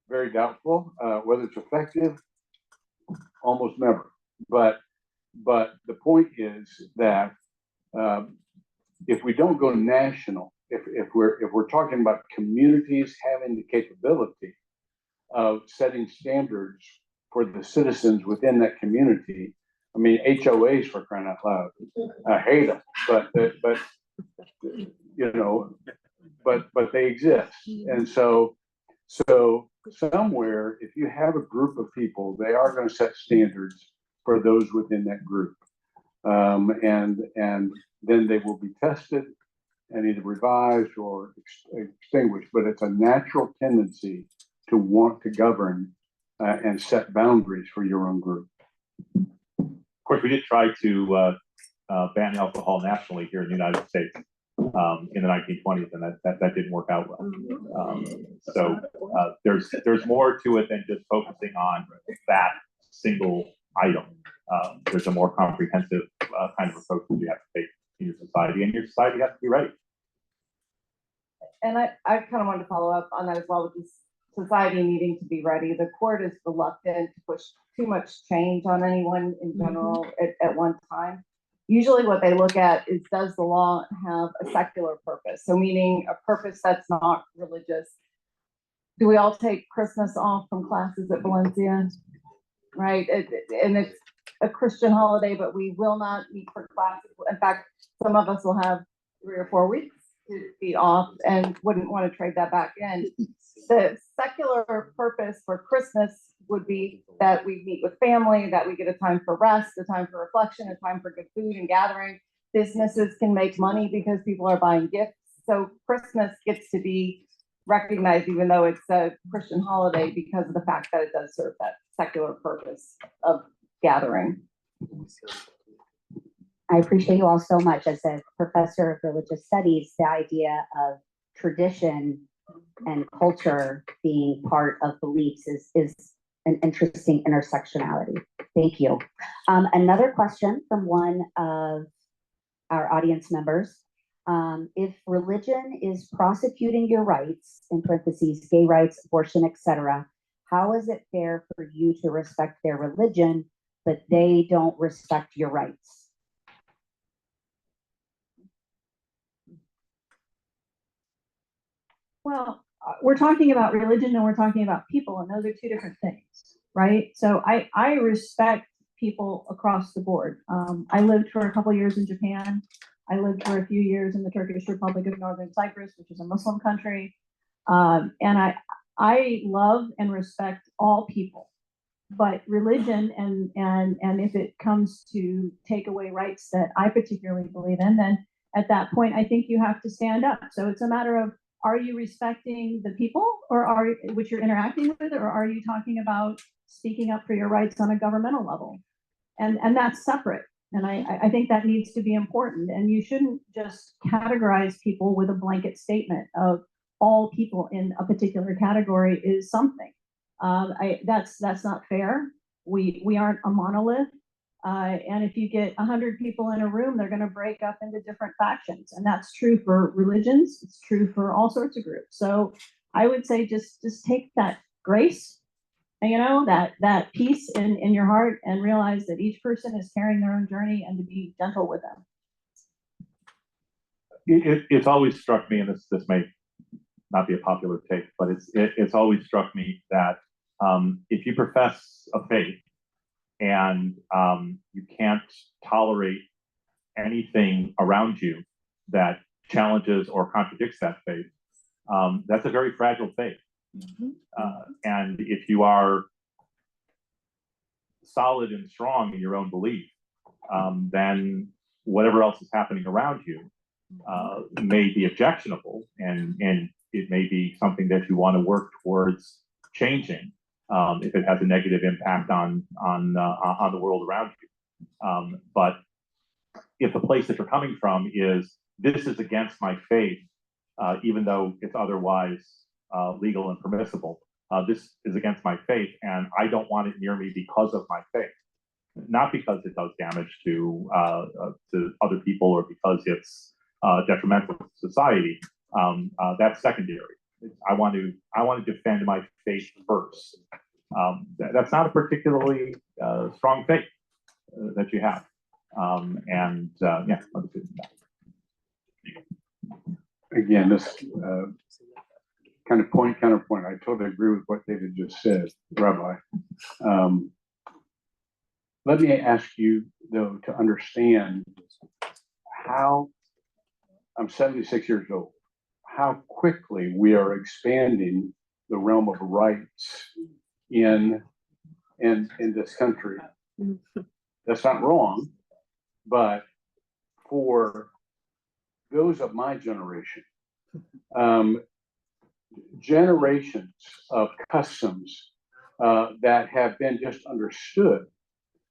very doubtful. Whether it's effective, almost never. But the point is that if we don't go national, if we're talking about communities having the capability of setting standards for the citizens within that community, I mean, HOAs, for crying out loud, I hate them, but you know, but they exist. And so somewhere, if you have a group of people, they are going to set standards for those within that group. And then they will be tested and either revised or extinguished. But it's a natural tendency to want to govern and set boundaries for your own group. Of course, we did try to ban alcohol nationally here in the United States in the 1920s, and that didn't work out well. So there's more to it than just focusing on that single item. There's a more comprehensive kind of approach that you have to take in your society, and your society has to be ready. And I kind of wanted to follow up on that as well, with this society needing to be ready. The court is reluctant to push too much change on anyone in general at one time. Usually what they look at is, does the law have a secular purpose? So meaning a purpose that's not religious. Do we all take Christmas off from classes at Valencia? Right? And it's a Christian holiday, but we will not meet for classes. In fact, some of us will have 3 or 4 weeks to be off and wouldn't want to trade that back in. The secular purpose for Christmas would be that we meet with family, that we get a time for rest, a time for reflection, a time for good food and gathering. Businesses can make money because people are buying gifts. So Christmas gets to be recognized, even though it's a Christian holiday, because of the fact that it does serve that secular purpose of gathering. I appreciate you all so much. As a professor of religious studies, the idea of tradition and culture being part of beliefs is an interesting intersectionality. Thank you. Another question from one of our audience members. If religion is prosecuting your rights, in parentheses, gay rights, abortion, etc., how is it fair for you to respect their religion, but they don't respect your rights? Well, we're talking about religion and we're talking about people, and those are two different things, right? So I respect people across the board. I lived for a couple of years in Japan. I lived for a few years in the Turkish Republic of Northern Cyprus, which is a Muslim country. And I love and respect all people, but religion and if it comes to take away rights that I particularly believe in, then at that point, I think you have to stand up. So it's a matter of, are you respecting the people or which you're interacting with, or are you talking about speaking up for your rights on a governmental level? And that's separate. And I think that needs to be important. And you shouldn't just categorize people with a blanket statement of all people in a particular category is something. That's not fair. We aren't a monolith. And if you get 100 people in a room, they're going to break up into different factions. And that's true for religions. It's true for all sorts of groups. So I would say just take that grace, you know, that peace in your heart, and realize that each person is carrying their own journey, and to be gentle with them. It's always struck me, and this may not be a popular take, but it's always struck me that if you profess a faith, and you can't tolerate anything around you that challenges or contradicts that faith, that's a very fragile faith. And if you are solid and strong in your own belief, then whatever else is happening around you may be objectionable, and it may be something that you want to work towards changing. If it has a negative impact on the world around you. But if the place that you're coming from is, this is against my faith, even though it's otherwise legal and permissible, this is against my faith, and I don't want it near me because of my faith. Not because it does damage to other people, or because it's detrimental to society. That's secondary. I want to defend my faith first. That's not a particularly strong faith that you have. Yeah, Again, this kind of counterpoint. I totally agree with what David just said, Rabbi. Let me ask you, though, to understand how, I'm 76 years old. how quickly we are expanding the realm of rights in this country. That's not wrong, but for those of my generation, generations of customs that have been just understood.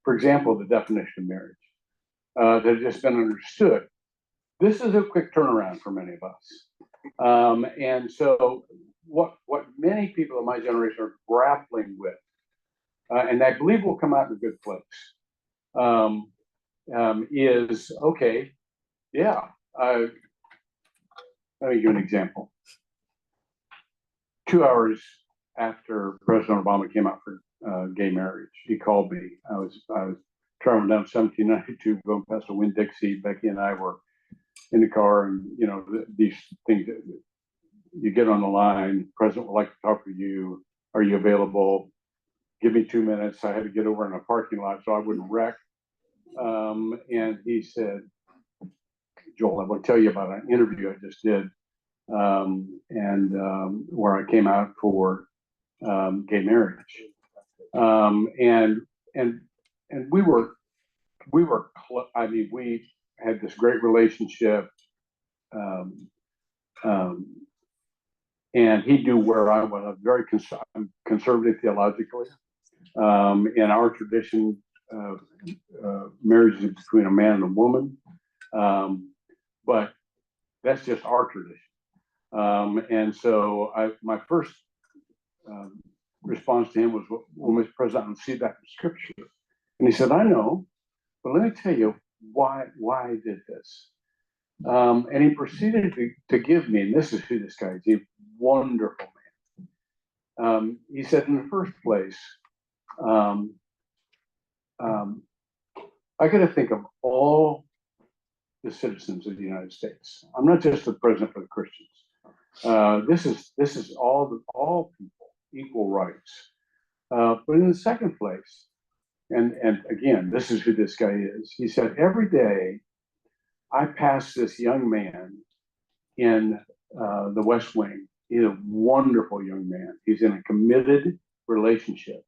For example, the definition of marriage that have just been understood. This is a quick turnaround for many of us. And so what many people of my generation are grappling with, and I believe will come out in a good place, is, okay, yeah, let me give you an example. 2 hours after President Obama came out for gay marriage, he called me. I was traveling down 1792, going past a Winn-Dixie. Becky and I were in the car, and you know, these things. You get on the line. President would like to talk to you. Are you available? Give me 2 minutes. I had to get over in a parking lot so I wouldn't wreck. And he said, Joel, I want to tell you about an interview I just did, where I came out for gay marriage, and we were, I mean, we had this great relationship, and he knew where I was. I'm very conservative theologically. In our tradition, marriage is between a man and a woman, but that's just our tradition. And so my first response to him was, well, Mr. President, I don't see that in Scripture. And he said, I know, but let me tell you why I did this. And he proceeded to give me, and this is who this guy is, he's a wonderful man. He said, in the first place, I got to think of all the citizens of the United States. I'm not just the president for the Christians. This is all people, equal rights. But in the second place, and again, this is who this guy is. He said, every day I pass this young man in the West Wing. He's a wonderful young man. He's in a committed relationship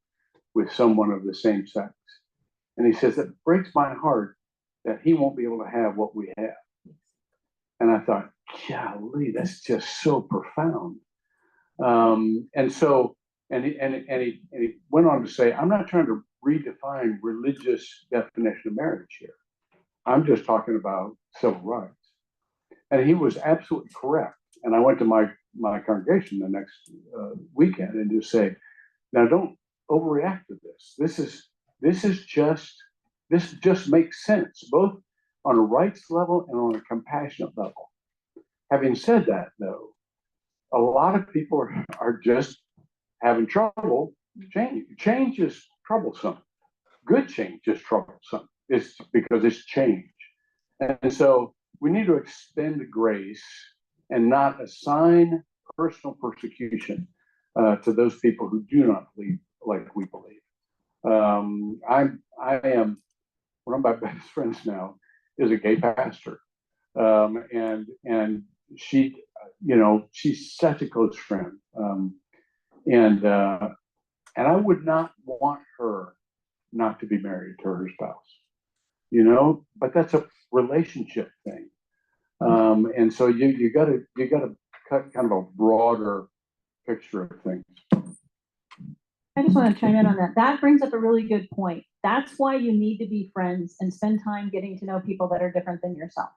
with someone of the same sex. And he says, it breaks my heart that he won't be able to have what we have. And I thought, golly, that's just so profound. And he went on to say, I'm not trying to redefine religious definition of marriage here. I'm just talking about civil rights. And he was absolutely correct. And I went to my congregation the next weekend and just say, now don't overreact to this. This just makes sense, both on a rights level and on a compassionate level. Having said that, though, a lot of people are just having trouble changing. Change is troublesome. Good change is troublesome. It's because it's change. And so we need to extend grace and not assign personal persecution to those people who do not believe like we believe. I am, one of my best friends now is a gay pastor. And she, you know, she's such a close friend. And I would not want her not to be married to her spouse, you know, but that's a relationship thing. And so you gotta cut kind of a broader picture of things. I just want to chime in on that. That brings up a really good point. That's why you need to be friends and spend time getting to know people that are different than yourself.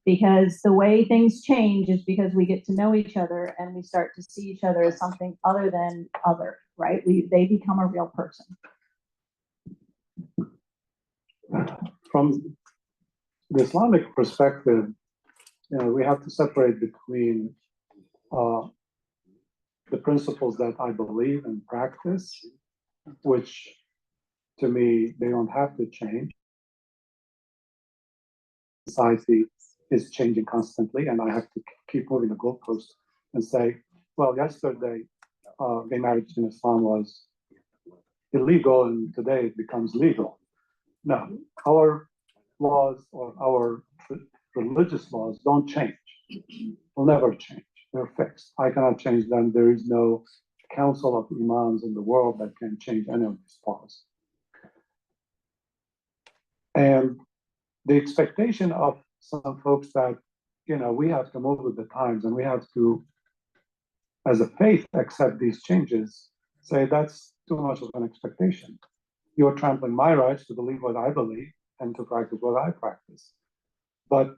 Because the way things change is because we get to know each other and we start to see each other as something other than other, right? They become a real person. From the Islamic perspective, you know, we have to separate between the principles that I believe and practice, which to me, they don't have to change. Society is changing constantly, and I have to keep moving the goalpost and say, well, yesterday, gay marriage in Islam was illegal, and today it becomes legal. Now, our laws or our religious laws don't change, will never change. They're fixed. I cannot change them. There is no council of imams in the world that can change any of these laws. And the expectation of some folks that, we have to move with the times and we have to, as a faith, accept these changes, say that's too much of an expectation. You're trampling my rights to believe what I believe and to practice what I practice. But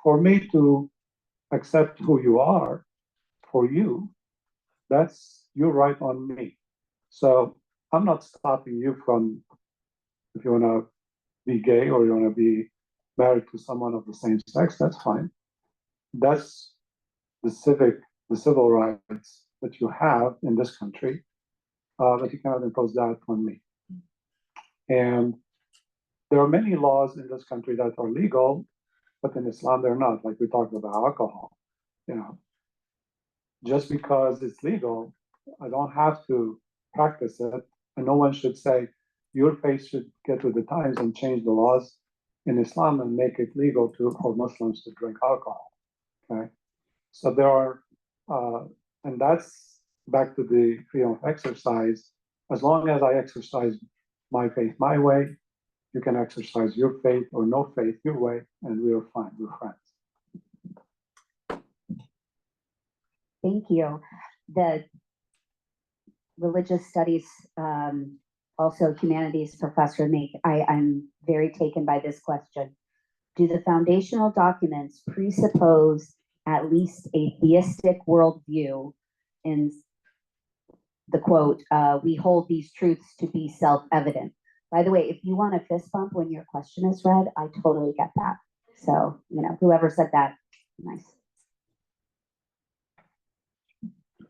for me to accept who you are for you, that's your right on me. So I'm not stopping you from, if you want to be gay or you want to be married to someone of the same sex, that's fine. That's the civil rights that you have in this country, but you cannot impose that on me. And there are many laws in this country that are legal, but in Islam they're not. Like we talked about alcohol, just because it's legal, I don't have to practice it, and no one should say your faith should get with the times and change the laws in Islam and make it legal for Muslims to drink alcohol. Okay, so there are, and that's back to the freedom of exercise. As long as I exercise my faith my way, you can exercise your faith or no faith your way, and we are fine. We're friends. Thank you. The religious studies, also humanities professor, I'm very taken by this question. Do the foundational documents presuppose at least a theistic worldview? In the quote, we hold these truths to be self-evident. By the way, if you want a fist bump when your question is read, I totally get that. So, whoever said that, nice.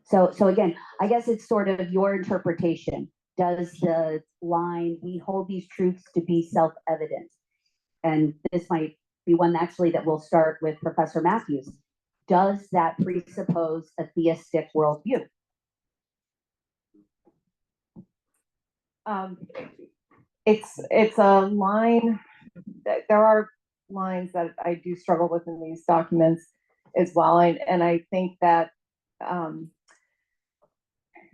So again, I guess it's sort of your interpretation. Does the line, we hold these truths to be self-evident? And this might be one actually that we'll start with Professor Matthews. Does that presuppose a theistic worldview? It's a line that there are lines that I do struggle with in these documents as well. And I think that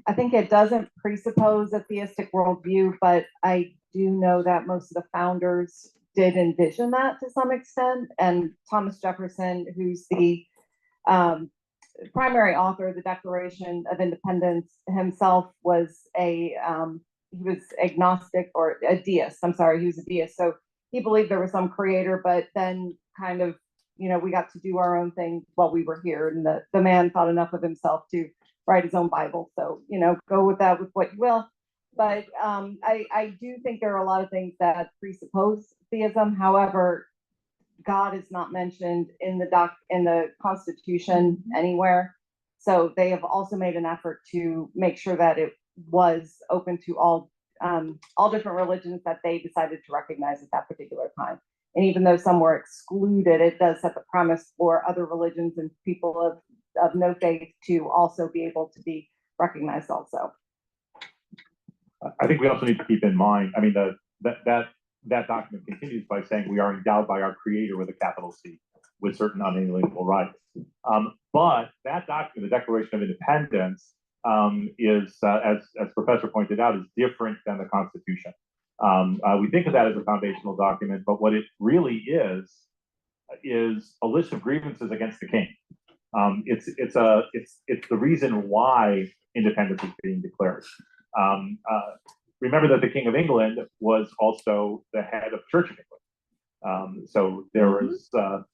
I think it doesn't presuppose a theistic worldview, but I do know that most of the founders did envision that to some extent. And Thomas Jefferson, who's the primary author of the Declaration of Independence himself, was he was agnostic or a deist. I'm sorry, he was a deist. So he believed there was some creator, but then kind of, we got to do our own thing while we were here. And the man thought enough of himself to write his own Bible. So, go with that with what you will. But I do think there are a lot of things that presuppose theism. However, God is not mentioned in the Constitution anywhere. So they have also made an effort to make sure that it was open to all different religions that they decided to recognize at that particular time. And even though some were excluded, it does set the premise for other religions and people of no faith to also be able to be recognized also. I think we also need to keep in mind, that document continues by saying we are endowed by our creator with a capital C with certain unalienable rights. But that document, the Declaration of Independence, is, as Professor pointed out, is different than the Constitution. We think of that as a foundational document, but what it really is a list of grievances against the king. It's the reason why independence is being declared. Remember that the King of England was also the head of Church of England. So there was a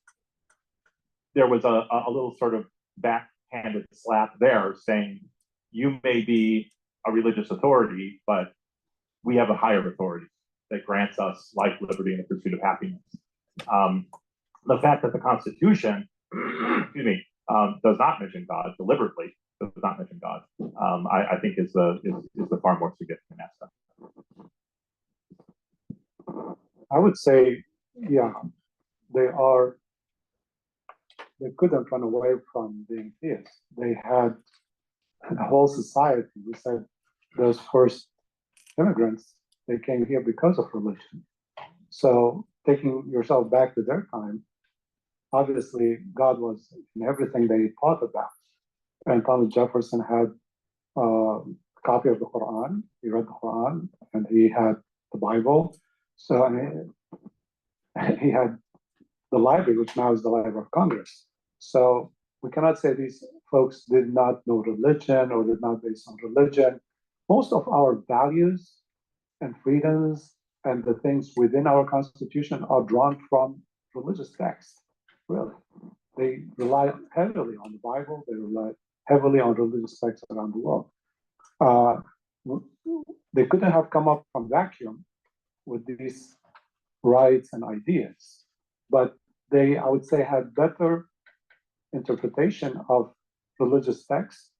little sort of backhanded slap there saying, you may be a religious authority, but we have a higher authority that grants us life, liberty, and the pursuit of happiness. The fact that the Constitution, does not mention God deliberately, does not mention God, I think is the far more significant aspect. I would say, yeah, they couldn't run away from being theists. They had a whole society. We said those first immigrants, they came here because of religion. So taking yourself back to their time, obviously God was in everything they thought about. and Thomas Jefferson had a copy of the Quran. He read the Quran, and he had the Bible. So I mean, he had the library, which now is the Library of Congress. So we cannot say these folks did not know religion or did not base on religion. Most of our values and freedoms and the things within our Constitution are drawn from religious texts, really. They rely heavily on the Bible, they rely heavily on religious texts around the world. They couldn't have come up from vacuum with these rights and ideas, but they, I would say, had better interpretation of religious texts,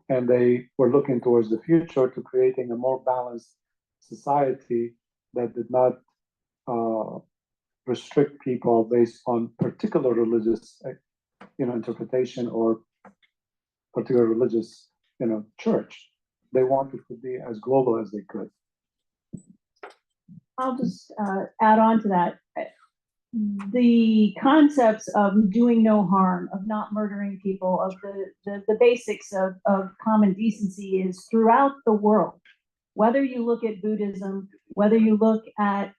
and they were looking towards the future to creating a more balanced society that did not restrict people based on particular religious, interpretation or particular religious, church. They wanted to be as global as they could. I'll just add on to that. The concepts of doing no harm, of not murdering people, of the basics of common decency is throughout the world. Whether you look at Buddhism, whether you look at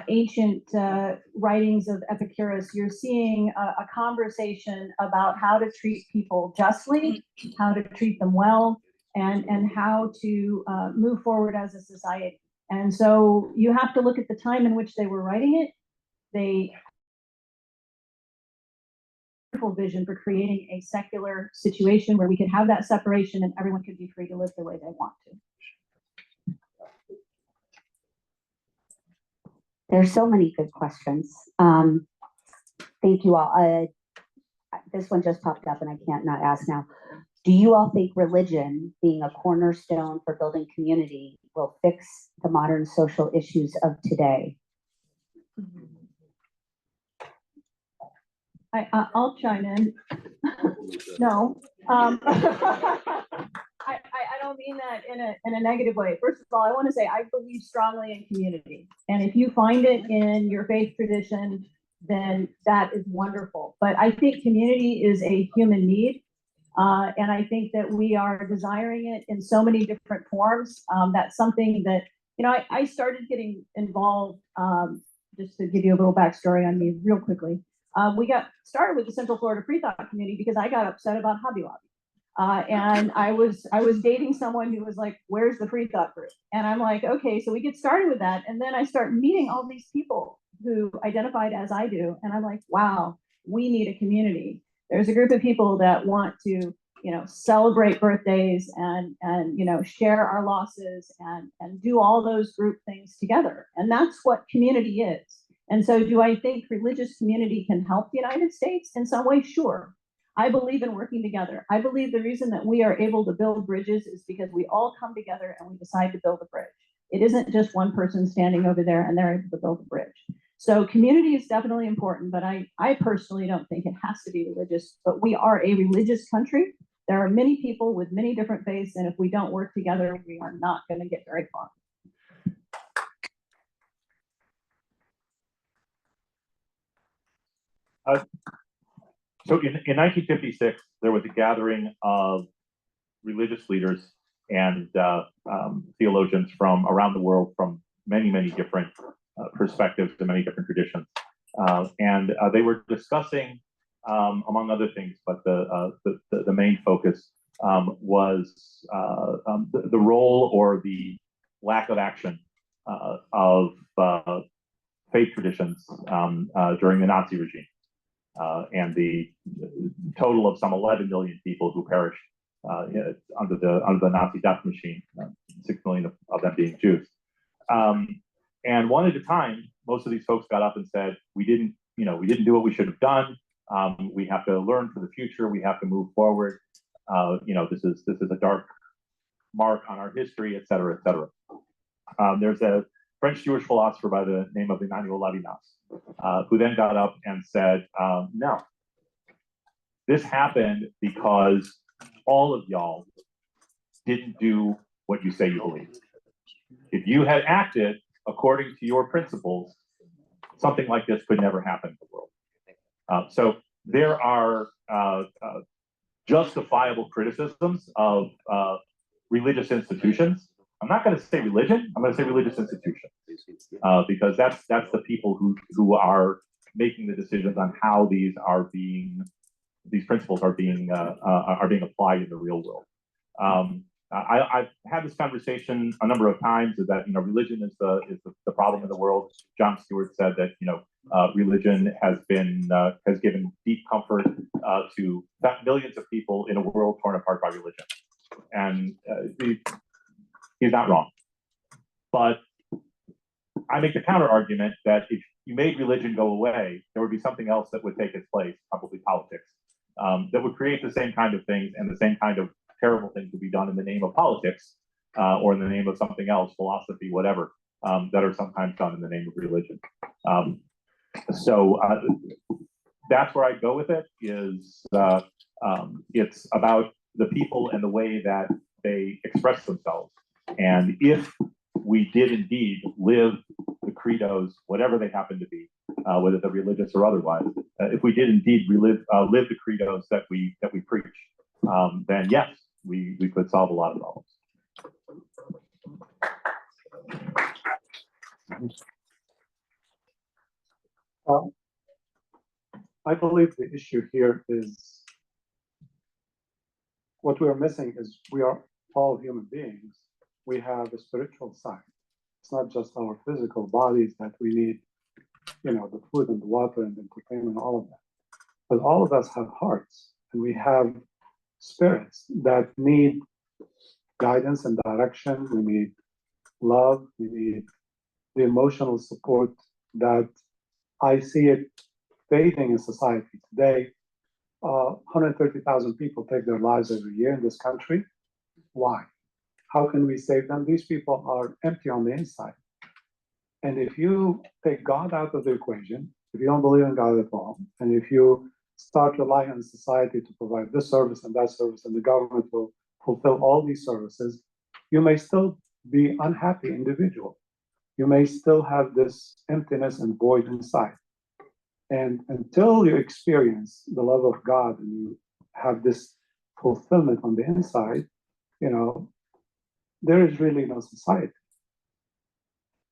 ancient writings of Epicurus, you're seeing a conversation about how to treat people justly, how to treat them well, and how to move forward as a society. And so you have to look at the time in which they were writing it. They wonderful vision for creating a secular situation where we could have that separation and everyone could be free to live the way they want to. There's so many good questions. Thank you all. This one just popped up and I can't not ask now. Do you all think religion, being a cornerstone for building community, will fix the modern social issues of today? I'll chime in. No, I don't mean that in a negative way. First of all, I want to say I believe strongly in community, and if you find it in your faith tradition, then that is wonderful. But I think community is a human need, and I think that we are desiring it in so many different forms. That's something that I started getting involved. Just to give you a little backstory on me, real quickly. We got started with the Central Florida Free Thought community because I got upset about Hobby Lobby. And I was dating someone who was like, where's the Free Thought group? And I'm like, okay, so we get started with that. And then I start meeting all these people who identified as I do. And I'm like, wow, we need a community. There's a group of people that want to, celebrate birthdays and share our losses and do all those group things together. And that's what community is. And so do I think religious community can help the United States in some way? Sure. I believe in working together. I believe the reason that we are able to build bridges is because we all come together and we decide to build a bridge. It isn't just one person standing over there and they're able to build a bridge. So community is definitely important, but I personally don't think it has to be religious, but we are a religious country. There are many people with many different faiths, and if we don't work together, we are not going to get very far. So in 1956, there was a gathering of religious leaders and theologians from around the world, from many, many different perspectives and many different traditions. And they were discussing, among other things, but the main focus was the role or the lack of action of faith traditions during the Nazi regime. And the total of some 11 million people who perished under the Nazi death machine, 6 million of them being Jews. And one at a time, most of these folks got up and said, we didn't do what we should have done. We have to learn for the future. We have to move forward. This is a dark mark on our history, et cetera, et cetera. There's a French Jewish philosopher by the name of Emmanuel Levinas, who then got up and said, no, this happened because all of y'all didn't do what you say you believe. If you had acted according to your principles, something like this could never happen in the world. So there are justifiable criticisms of religious institutions. I'm not going to say religion. I'm going to say religious institutions, because that's the people who are making the decisions on how these principles are being applied in the real world. I've had this conversation a number of times, is that religion is the problem in the world. John Stewart said that religion has given deep comfort to millions of people in a world torn apart by religion, and he's not wrong. But I make the counter argument that if you made religion go away, there would be something else that would take its place, probably politics, that would create the same kind of things, and the same kind of terrible things would be done in the name of politics, or in the name of something else, philosophy, whatever, that are sometimes done in the name of religion. So that's where I go with it. It's about the people and the way that they express themselves. And if we did indeed live the credos, whatever they happen to be, whether they're religious or otherwise, if we did indeed live the credos that we preach, then yes, we could solve a lot of problems. I believe the issue here is what we are missing is we are all human beings. We have a spiritual side. It's not just our physical bodies that we need, the food and the water and the entertainment, all of that. But all of us have hearts, and we have spirits that need guidance and direction. We need love. We need the emotional support that I see it fading in society today. 130,000 people take their lives every year in this country. Why? How can we save them? These people are empty on the inside. And if you take God out of the equation, if you don't believe in God at all, and if you start relying on society to provide this service and that service, and the government will fulfill all these services, you may still be unhappy individual. You may still have this emptiness and void inside. And until you experience the love of God and you have this fulfillment on the inside, there is really no society.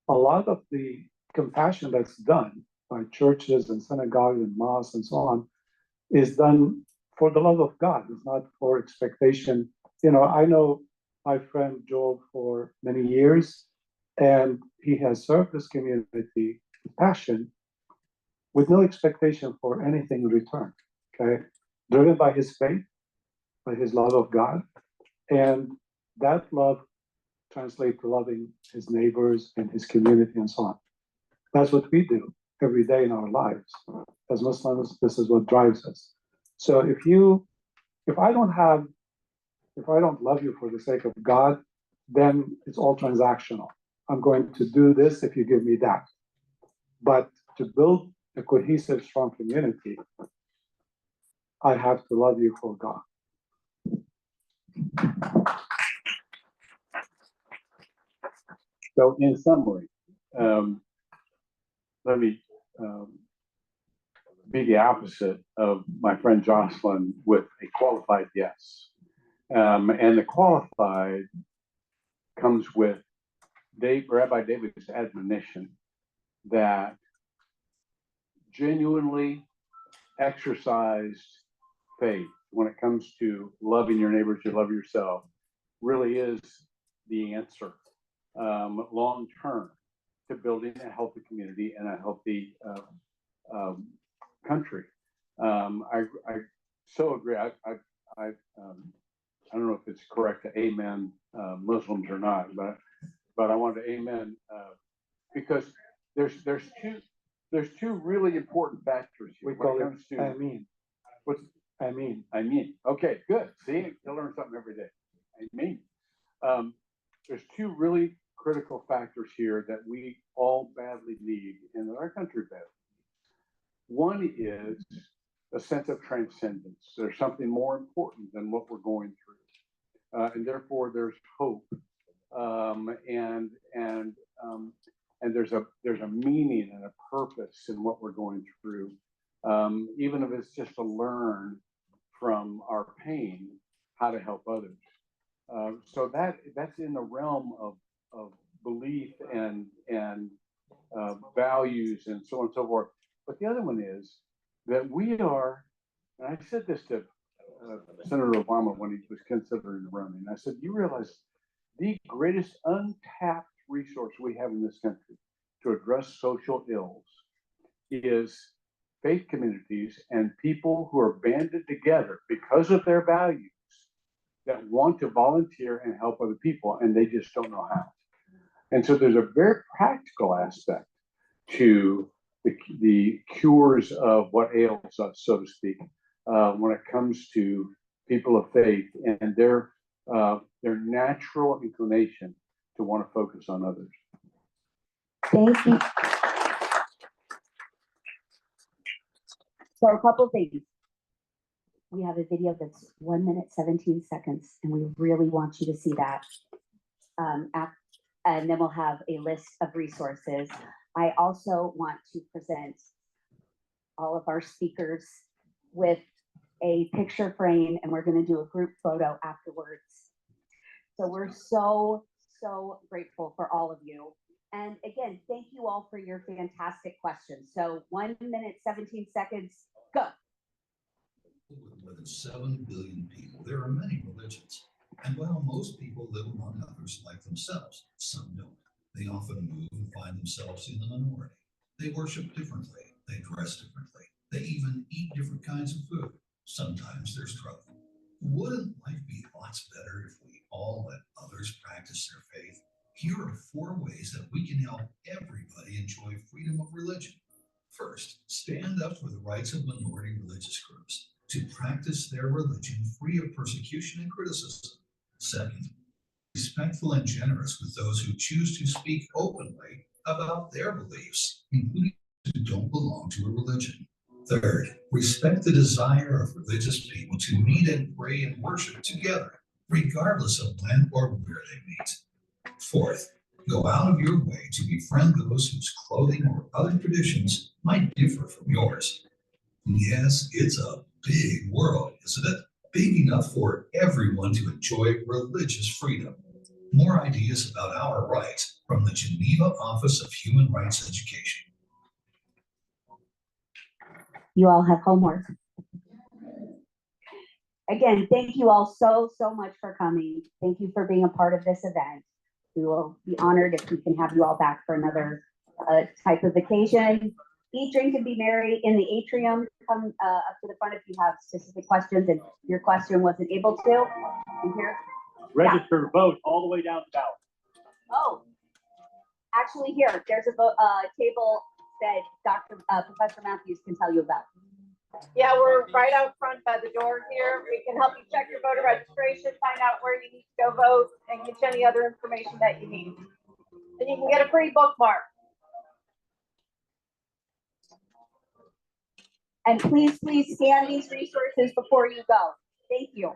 A lot of the compassion that's done by churches and synagogues and mosques and so on is done for the love of God. It's not for expectation. I know my friend Joel for many years, and he has served this community with passion, with no expectation for anything in return. Okay, driven by his faith, by his love of God, and that love translates to loving his neighbors and his community and so on. That's what we do every day in our lives. As Muslims, this is what drives us. So if I don't love you for the sake of God, then it's all transactional. I'm going to do this if you give me that. But to build a cohesive, strong community, I have to love you for God. So in summary, let me be the opposite of my friend Jocelyn with a qualified yes. And the qualified comes with Rabbi David's admonition that genuinely exercised faith when it comes to loving your neighbors, you love yourself, really is the answer long term to building a healthy community and a healthy country. I so agree. I don't know if it's correct to amen Muslims or not, but I want to amen because there's two really important factors here. We call it Ameen. What's Ameen? Ameen. Okay, good. See, you learn something every day. Ameen. There's two really critical factors here that we all badly need and that our country badly needs. One is a sense of transcendence. There's something more important than what we're going through, and therefore there's hope, and there's a meaning and a purpose in what we're going through, even if it's just to learn from our pain how to help others. So that's in the realm of belief and values and so on and so forth. But the other one is that we are, and I said this to Senator Obama when he was considering running. I said, you realize the greatest untapped resource we have in this country to address social ills is faith communities and people who are banded together because of their values that want to volunteer and help other people, and they just don't know how. And so there's a very practical aspect to the cures of what ails us, so to speak, when it comes to people of faith and their natural inclination to want to focus on others. Thank you. So a couple things. We have a video that's 1 minute, 17 seconds, and we really want you to see that. And then we'll have a list of resources. I also want to present all of our speakers with a picture frame, and we're going to do a group photo afterwards. So we're so grateful for all of you. And again, thank you all for your fantastic questions. So 1 minute, 17 seconds, go. With more than 7 billion people, there are many religions. And while most people live among others like themselves, some don't. They often move and find themselves in the minority. They worship differently. They dress differently. They even eat different kinds of food. Sometimes there's trouble. Wouldn't life be lots better if we all let others practice their faith? Here are 4 ways that we can help everybody enjoy freedom of religion. First, stand up for the rights of minority religious groups to practice their religion free of persecution and criticism. Second, respectful and generous with those who choose to speak openly about their beliefs, including those who don't belong to a religion. Third, respect the desire of religious people to meet and pray and worship together, regardless of when or where they meet. Fourth, go out of your way to befriend those whose clothing or other traditions might differ from yours. Yes, it's a big world, isn't it? Big enough for everyone to enjoy religious freedom. More ideas about our rights from the Geneva Office of Human Rights Education. You all have homework. Again, thank you all so much for coming. Thank you for being a part of this event. We will be honored if we can have you all back for another type of occasion. Eat, drink, and be merry in the atrium. Come up to the front if you have specific questions and your question wasn't able to. In here. Register, vote all the way down the ballot. Oh, actually here, there's a table that Professor Matthews can tell you about. Yeah, we're right out front by the door here. We can help you check your voter registration, find out where you need to go vote, and get you any other information that you need. And you can get a free bookmark. And please scan these resources before you go. Thank you.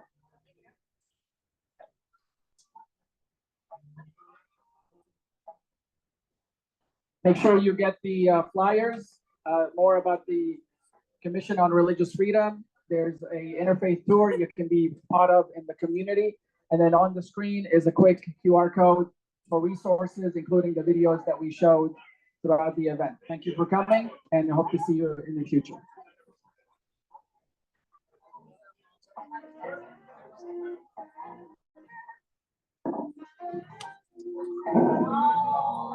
Make sure you get the flyers, more about the Commission on Religious Freedom. There's a interfaith tour you can be part of in the community. And then on the screen is a quick QR code for resources, including the videos that we showed throughout the event. Thank you for coming, and I hope to see you in the future. Oh.